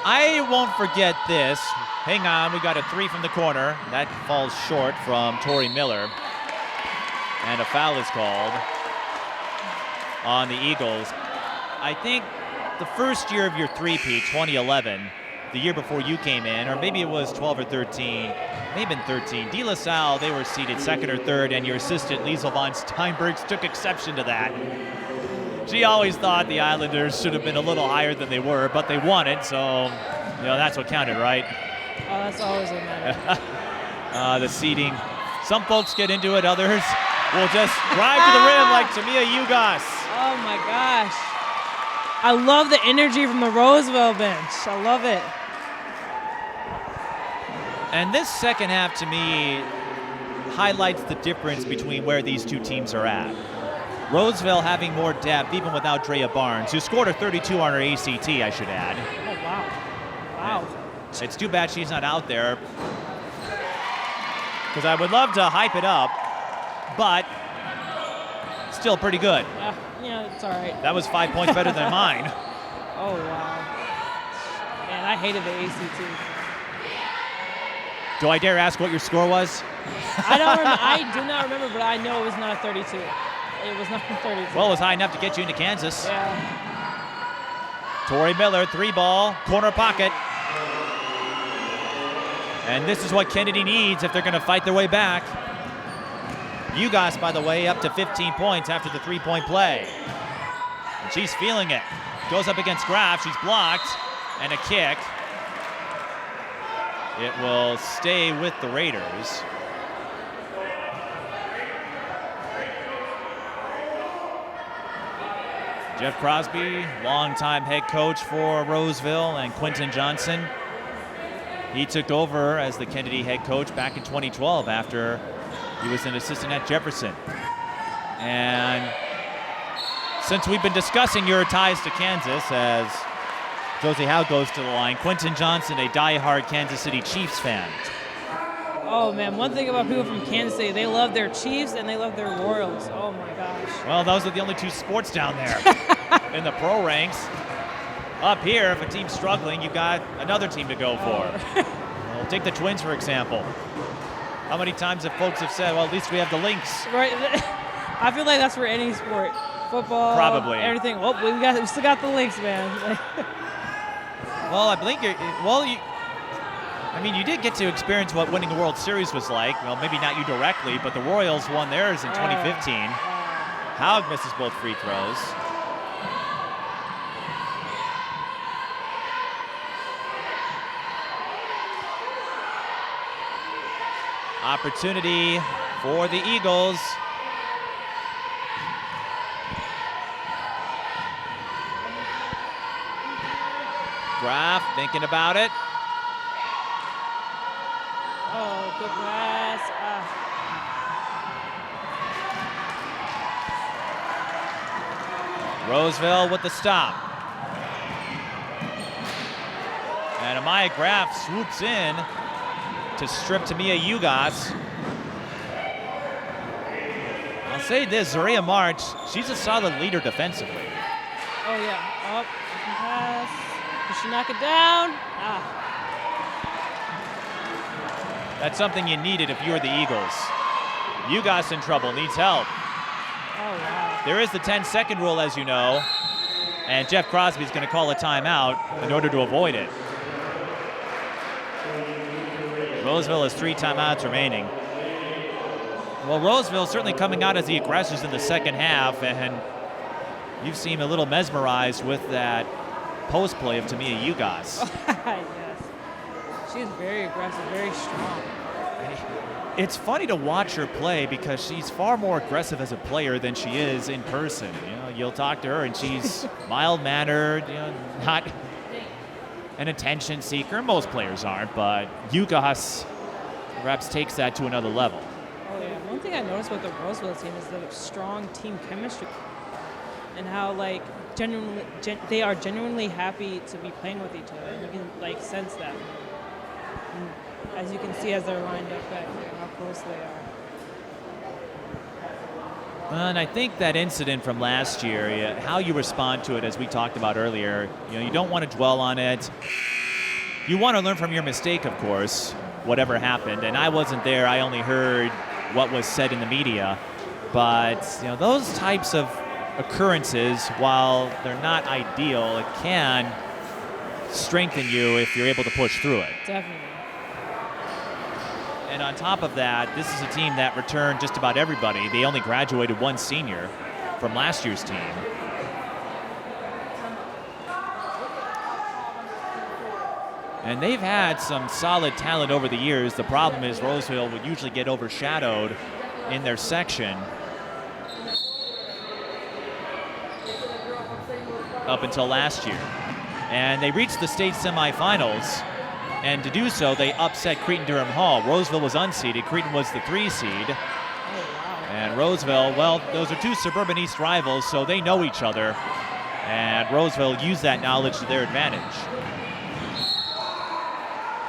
I won't forget this. Hang on, we got a 3 from the corner. That falls short from Tori Miller. And a foul is called on the Eagles. I think the first year of your three-peat, 2011, the year before you came in, or maybe it was 12 or 13, maybe been 13. De La Salle, they were seated 2nd or 3rd, and your assistant, Liesel von Steinbergs, took exception to that. She always thought the Islanders should have been a little higher than they were, but they won it, so that's what counted, right? Oh, that's always what matters. The seating. Some folks get into it, others will just drive to the rim like Tamia Ugas. Oh my gosh. I love the energy from the Roseville bench. I love it. And this second half, to me, highlights the difference between where these two teams are at. Roseville having more depth, even without Drea Barnes, who scored a 32 on her ACT, I should add. Oh, wow. Wow. It's too bad she's not out there, because I would love to hype it up, but still pretty good. It's all right. That was 5 points better than mine. Oh, wow. Man, I hated the ACT. Do I dare ask what your score was? I do not remember, but I know it was not a 32. It was not a 32. Well, it was high enough to get you into Kansas. Yeah. Tori Miller, 3-ball, corner pocket. And this is what Kennedy needs if they're going to fight their way back. Ugas, by the way, up to 15 points after the 3-point play. And she's feeling it. Goes up against Graf. She's blocked. And a kick. It will stay with the Raiders. Jeff Crosby, longtime head coach for Roseville, and Quentin Johnson. He took over as the Kennedy head coach back in 2012 after he was an assistant at Jefferson. And since we've been discussing your ties to Kansas, as Josie Howe goes to the line, Quentin Johnson, a diehard Kansas City Chiefs fan. Oh, man, one thing about people from Kansas City, they love their Chiefs and they love their Royals. Oh, my gosh. Well, those are the only two sports down there in the pro ranks. Up here, if a team's struggling, you've got another team to go for. Well, take the Twins, for example. How many times have folks said, well, at least we have the Lynx? Right. I feel like that's for any sport. Football, probably. Everything. Oh, we still got the Lynx, man. Well, I think you did get to experience what winning the World Series was like. Well, maybe not you directly, but the Royals won theirs in 2015. Haug misses both free throws. Opportunity for the Eagles. Graf thinking about it. Oh, good pass. Roseville with the stop. And Amaya Graf swoops in to strip Tamia Ugas. I'll say this, Zaria March, she's a solid leader defensively. Oh, yeah. Up, pass. Does she knock it down? That's something you needed if you were the Eagles. Ugas in trouble, needs help. Oh, wow. There is the 10-second rule, as you know, and Jeff Crosby's going to call a timeout in order to avoid it. Roseville has 3 timeouts remaining. Well, Roseville certainly coming out as the aggressors in the second half, and you've seemed a little mesmerized with that post play of Tamia Ugas. Yes. She's very aggressive, very strong. It's funny to watch her play because she's far more aggressive as a player than she is in person. You know, you'll talk to her and she's mild-mannered, not an attention seeker. Most players aren't, but Ugas perhaps takes that to another level. Oh yeah. One thing I noticed with the Roseville team is the strong team chemistry, and how they are genuinely happy to be playing with each other. And you can sense that. And as you can see, as they're lined up back there, how close they are. And I think that incident from last year, how you respond to it, as we talked about earlier, you don't want to dwell on it. You want to learn from your mistake, of course, whatever happened. And I wasn't there. I only heard what was said in the media. But those types of occurrences, while they're not ideal, it can strengthen you if you're able to push through it. Definitely. And on top of that, this is a team that returned just about everybody. They only graduated 1 senior from last year's team. And they've had some solid talent over the years. The problem is Roseville would usually get overshadowed in their section up until last year. And they reached the state semifinals. And to do so, they upset Cretin-Durham Hall. Roseville was unseeded. Cretin was the 3 seed. Oh, wow. And Roseville, well, those are 2 Suburban East rivals, so they know each other. And Roseville used that knowledge to their advantage.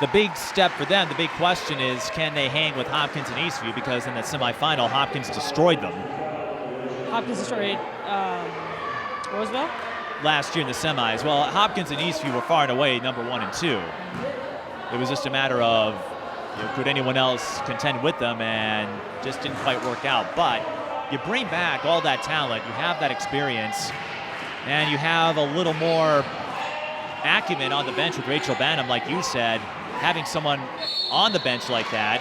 The big step for them, the big question is, can they hang with Hopkins and Eastview? Because in the semifinal, Hopkins destroyed them. Hopkins destroyed Roseville? Last year in the semis. Well, Hopkins and Eastview were far and away number 1 and 2. It was just a matter of, could anyone else contend with them, and just didn't quite work out. But you bring back all that talent, you have that experience, and you have a little more acumen on the bench with Rachel Banham, like you said. Having someone on the bench like that,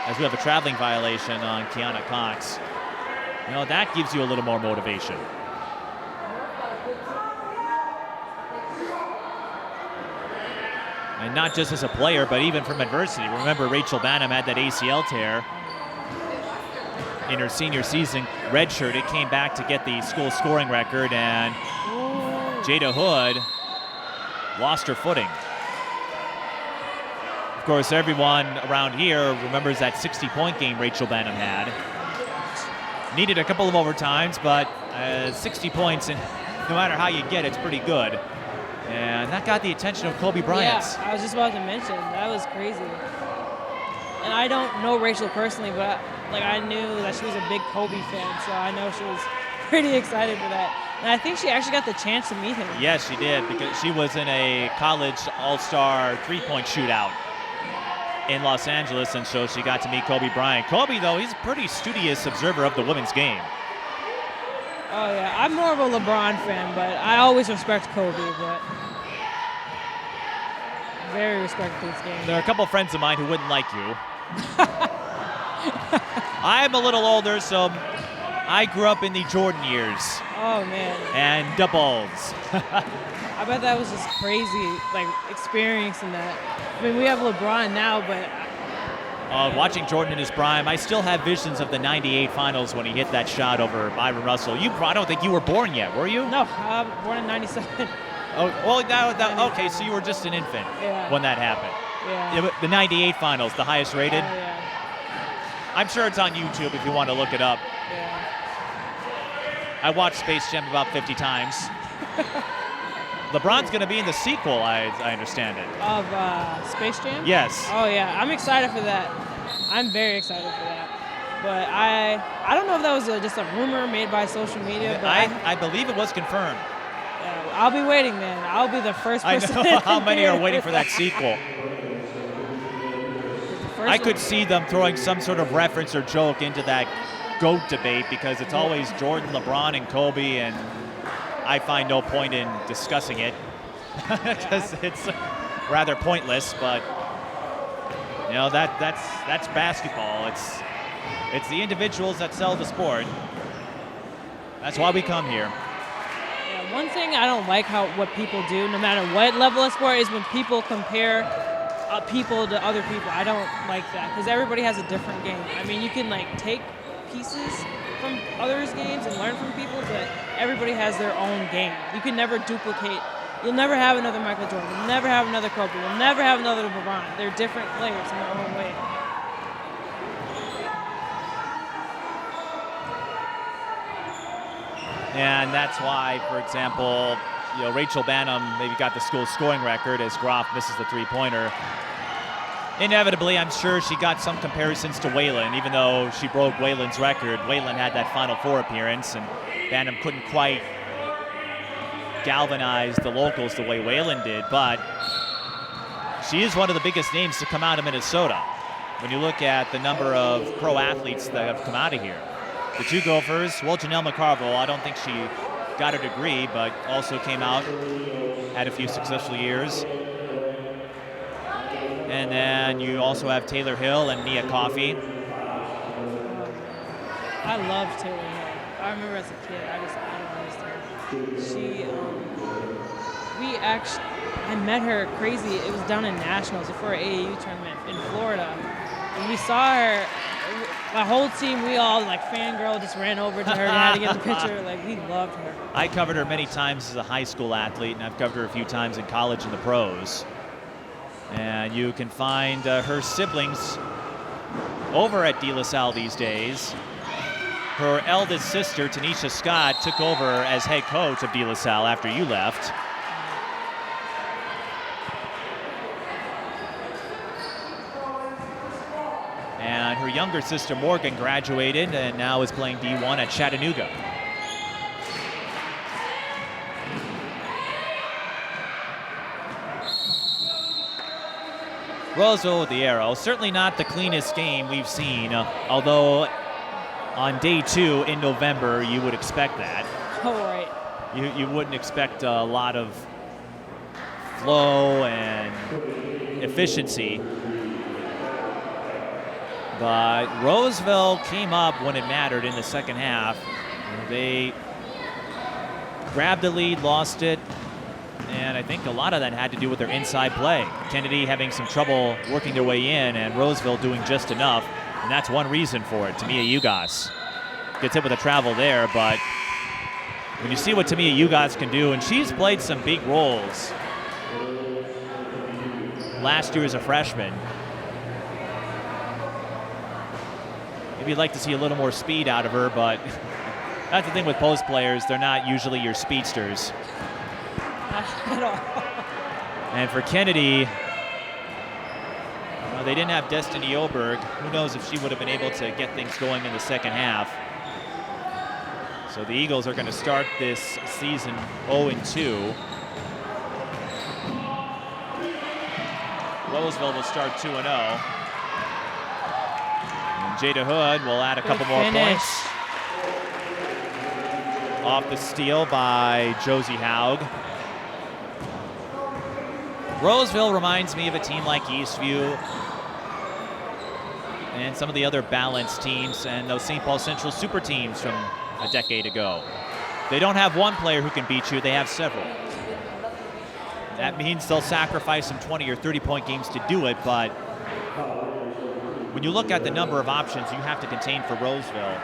as we have a traveling violation on Kiana Cox, that gives you a little more motivation. And not just as a player, but even from adversity. Remember, Rachel Banham had that ACL tear in her senior season, redshirted, came back to get the school scoring record, and Jada Hood lost her footing. Of course, everyone around here remembers that 60-point game Rachel Banham had. Needed a couple of overtimes, but 60 points, and no matter how you get it, it's pretty good. And that got the attention of Kobe Bryant. Yeah, I was just about to mention, that was crazy. And I don't know Rachel personally, but I knew that she was a big Kobe fan, so I know she was pretty excited for that. And I think she actually got the chance to meet him. Yes, she did, because she was in a college all-star three-point shootout in Los Angeles, and so she got to meet Kobe Bryant. Kobe, though, he's a pretty studious observer of the women's game. Oh, yeah. I'm more of a LeBron fan, but I always respect Kobe, but very respectful of this game. There are a couple friends of mine who wouldn't like you. I'm a little older, so I grew up in the Jordan years. Oh, man. And the Bulls. I bet that was just crazy, experiencing that. I mean, we have LeBron now, but... Watching Jordan in his prime, I still have visions of the '98 finals when he hit that shot over Byron Russell. I don't think you were born yet, were you? No, born in '97. Oh, well, okay, so you were just an infant when that happened. Yeah. The '98 finals, the highest rated. Oh, yeah. I'm sure it's on YouTube if you want to look it up. Yeah. I watched Space Jam about 50 times. LeBron's going to be in the sequel, I understand it. Of Space Jam? Yes. Oh, yeah. I'm excited for that. I'm very excited for that. But I don't know if that was just a rumor made by social media. But I believe it was confirmed. Yeah, I'll be waiting, man. I'll be the first person. I know how many are waiting for that sequel. I could see them throwing some sort of reference or joke into that GOAT debate because it's always Jordan, LeBron, and Kobe, and I find no point in discussing it because it's rather pointless. But you know that's basketball. It's the individuals that sell the sport. That's why we come here. Yeah, one thing I don't like what people do, no matter what level of sport, is when people compare people to other people. I don't like that because everybody has a different game. I mean, you can take pieces from others' games and learn from people, but everybody has their own game. You can never duplicate. You'll never have another Michael Jordan. You'll never have another Kobe. You'll never have another LeBron. They're different players in their own way. And that's why, for example, Rachel Banham maybe got the school scoring record as Groff misses the three-pointer. Inevitably, I'm sure she got some comparisons to Whalen, even though she broke Whalen's record. Whalen had that Final Four appearance, and Banham couldn't quite galvanize the locals the way Whalen did, but she is one of the biggest names to come out of Minnesota. When you look at the number of pro athletes that have come out of here. The two Gophers, well, Janelle McCarville, I don't think she got her degree, but also came out, had a few successful years. And then you also have Taylor Hill and Nia Coffey. I love Taylor Hill. I remember as a kid, I don't understand. I met her crazy. It was down in Nationals before an AAU tournament in Florida. And we saw her, my whole team, we all fangirl, just ran over to her and had to get the picture. We loved her. I covered her many times as a high school athlete, and I've covered her a few times in college and the pros. And you can find her siblings over at De La Salle these days. Her eldest sister, Tanisha Scott, took over as head coach of De La Salle after you left. And her younger sister, Morgan, graduated and now is playing D1 at Chattanooga. Roseville with the arrow. Certainly not the cleanest game we've seen, although on day 2 in November, you would expect that. Oh, right. You wouldn't expect a lot of flow and efficiency. But Roseville came up when it mattered in the second half. They grabbed the lead, lost it, and I think a lot of that had to do with their inside play. Kennedy having some trouble working their way in, and Roseville doing just enough, and that's one reason for it. Tamia Ugas gets hit with a travel there, but when you see what Tamia Ugas can do, and she's played some big roles last year as a freshman. Maybe you'd like to see a little more speed out of her, but that's the thing with post players. They're not usually your speedsters. At all. And for Kennedy, they didn't have Destinee Oberg. Who knows if she would have been able to get things going in the second half. So the Eagles are going to start this season 0-2. Roseville will start 2-0. Jada Hood will add a couple more points. Off the steal by Josie Haug. Roseville reminds me of a team like Eastview and some of the other balanced teams and those St. Paul Central super teams from a decade ago. They don't have one player who can beat you, they have several. That means they'll sacrifice some 20 or 30-point games to do it, but when you look at the number of options you have to contain for Roseville,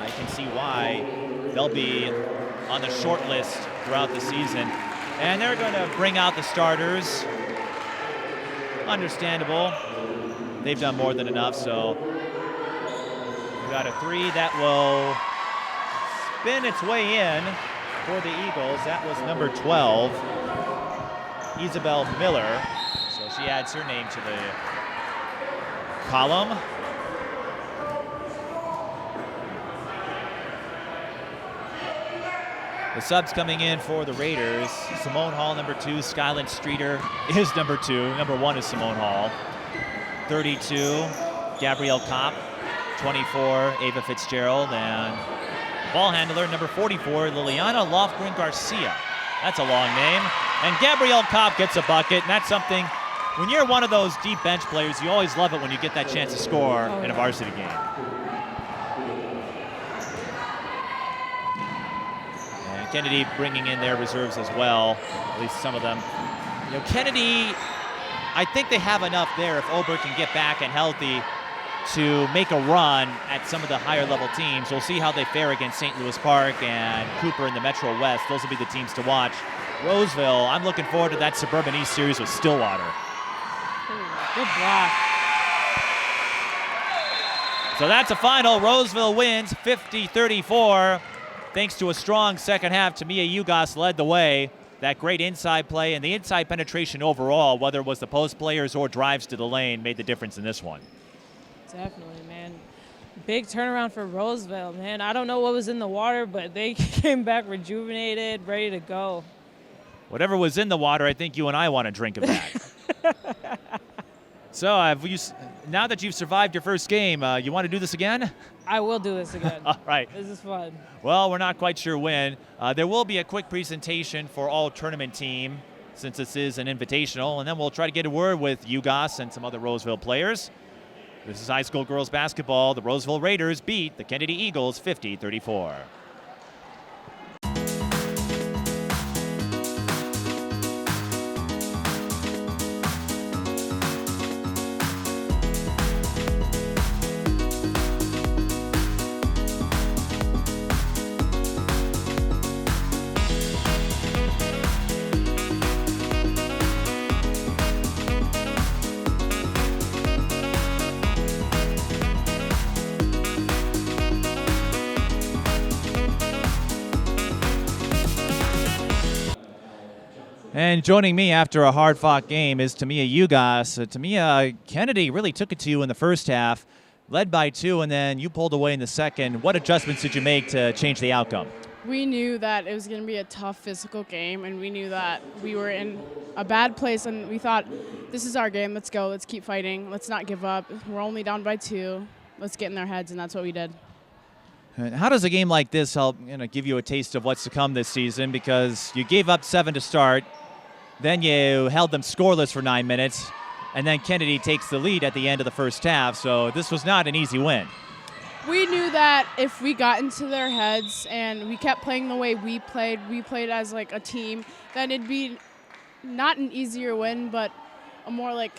I can see why they'll be on the short list throughout the season. And they're going to bring out the starters. Understandable. They've done more than enough, so we got a 3 that will spin its way in. For the Eagles, that was number 12, Isabel Miller. So she adds her name to the column. The subs coming in for the Raiders. Simone Hall, number 2. Skyland Streeter is number 2. Number 1 is Simone Hall. 32, Gabrielle Kopp. 24, Ava Fitzgerald. And ball handler, number 44, Liliana Lofgren Garcia. That's a long name. And Gabrielle Kopp gets a bucket, and that's something, when you're one of those deep bench players, you always love it when you get that chance to score in a varsity game. And Kennedy bringing in their reserves as well, at least some of them. You know, Kennedy, I think they have enough there if Oberg can get back and healthy to make a run at some of the higher level teams. We'll see how they fare against St. Louis Park and Cooper in the Metro West. Those will be the teams to watch. Roseville, I'm looking forward to that Suburban East series with Stillwater. Good block. So that's a final. Roseville wins 50-34. Thanks to a strong second half, Tamia Ugos led the way. That great inside play and the inside penetration overall, whether it was the post players or drives to the lane, made the difference in this one. Definitely, man. Big turnaround for Roseville, man. I don't know what was in the water, but they came back rejuvenated, ready to go. Whatever was in the water, I think you and I want to drink of that. So, now that you've survived your first game, you want to do this again? I will do this again. All right. This is fun. Well, we're not quite sure when. There will be a quick presentation for all tournament team, since this is an invitational, and then we'll try to get a word with Ugos and some other Roseville players. This is high school girls basketball. The Roseville Raiders beat the Kennedy Eagles 50-34. And joining me after a hard-fought game is Tamia Ugos. Tamia, Kennedy really took it to you in the first half, led by 2, and then you pulled away in the second. What adjustments did you make to change the outcome? We knew that it was going to be a tough physical game, and we knew that we were in a bad place, and we thought, this is our game. Let's go. Let's keep fighting. Let's not give up. We're only down by 2. Let's get in their heads, and that's what we did. And how does a game like this help give you a taste of what's to come this season? Because you gave up 7 to start. Then you held them scoreless for 9 minutes, and then Kennedy takes the lead at the end of the first half, so this was not an easy win. We knew that if we got into their heads and we kept playing the way we played as like a team, then it'd be not an easier win, but a more like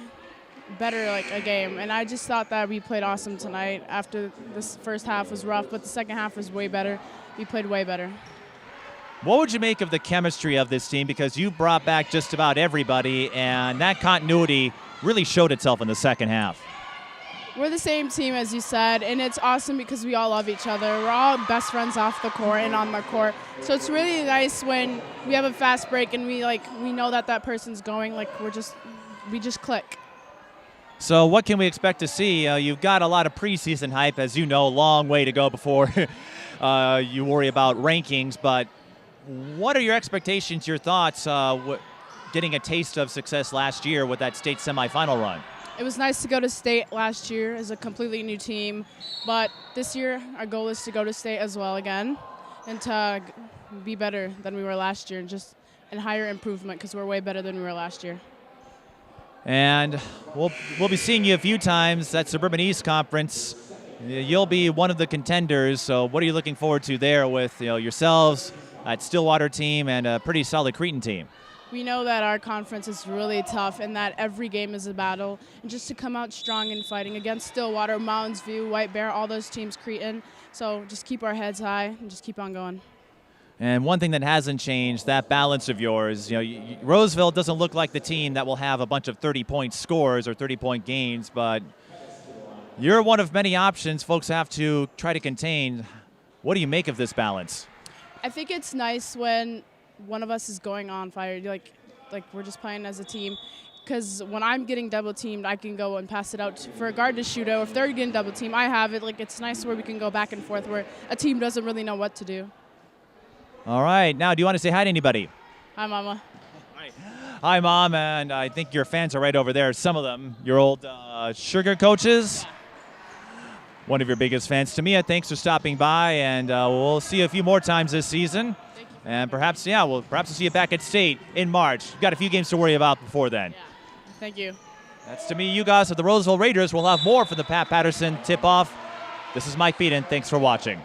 better like a game. And I just thought that we played awesome tonight. After this first half was rough, but the second half was way better. We played way better. What would you make of the chemistry of this team? Because you brought back just about everybody, and that continuity really showed itself in the second half. We're the same team, as you said, and it's awesome because we all love each other. We're all best friends off the court and on the court. So it's really nice when we have a fast break and we know that person's going, we just click. So what can we expect to see? You've got a lot of preseason hype, as you know, a long way to go before you worry about rankings, but what are your expectations, your thoughts, getting a taste of success last year with that state semifinal run? It was nice to go to state last year as a completely new team, but this year our goal is to go to state as well again and to be better than we were last year and higher improvement because we're way better than we were last year. And we'll be seeing you a few times at Suburban East Conference. You'll be one of the contenders, so what are you looking forward to there with yourselves, at Stillwater team, and a pretty solid Cretan team? We know that our conference is really tough and that every game is a battle. And just to come out strong in fighting against Stillwater, Mounds View, White Bear, all those teams, Cretan. So just keep our heads high and just keep on going. And one thing that hasn't changed, that balance of yours. Roseville doesn't look like the team that will have a bunch of 30-point scores or 30-point games, but you're one of many options folks have to try to contain. What do you make of this balance? I think it's nice when one of us is going on fire, like we're just playing as a team. Because when I'm getting double teamed, I can go and pass it out for a guard to shoot out. If they're getting double teamed, I have it. Like, it's nice where we can go back and forth where a team doesn't really know what to do. All right. Now, do you want to say hi to anybody? Hi, Mama. Hi, Mom. And I think your fans are right over there. Some of them, your old sugar coaches. One of your biggest fans. Tamia, thanks for stopping by. And we'll see you a few more times this season. Thank you. And perhaps we'll see you back at state in March. You've got a few games to worry about before then. Yeah. Thank you. That's to me, you guys of the Roseville Raiders. We'll have more for the Pat Patterson tip-off. This is Mike Peden. Thanks for watching.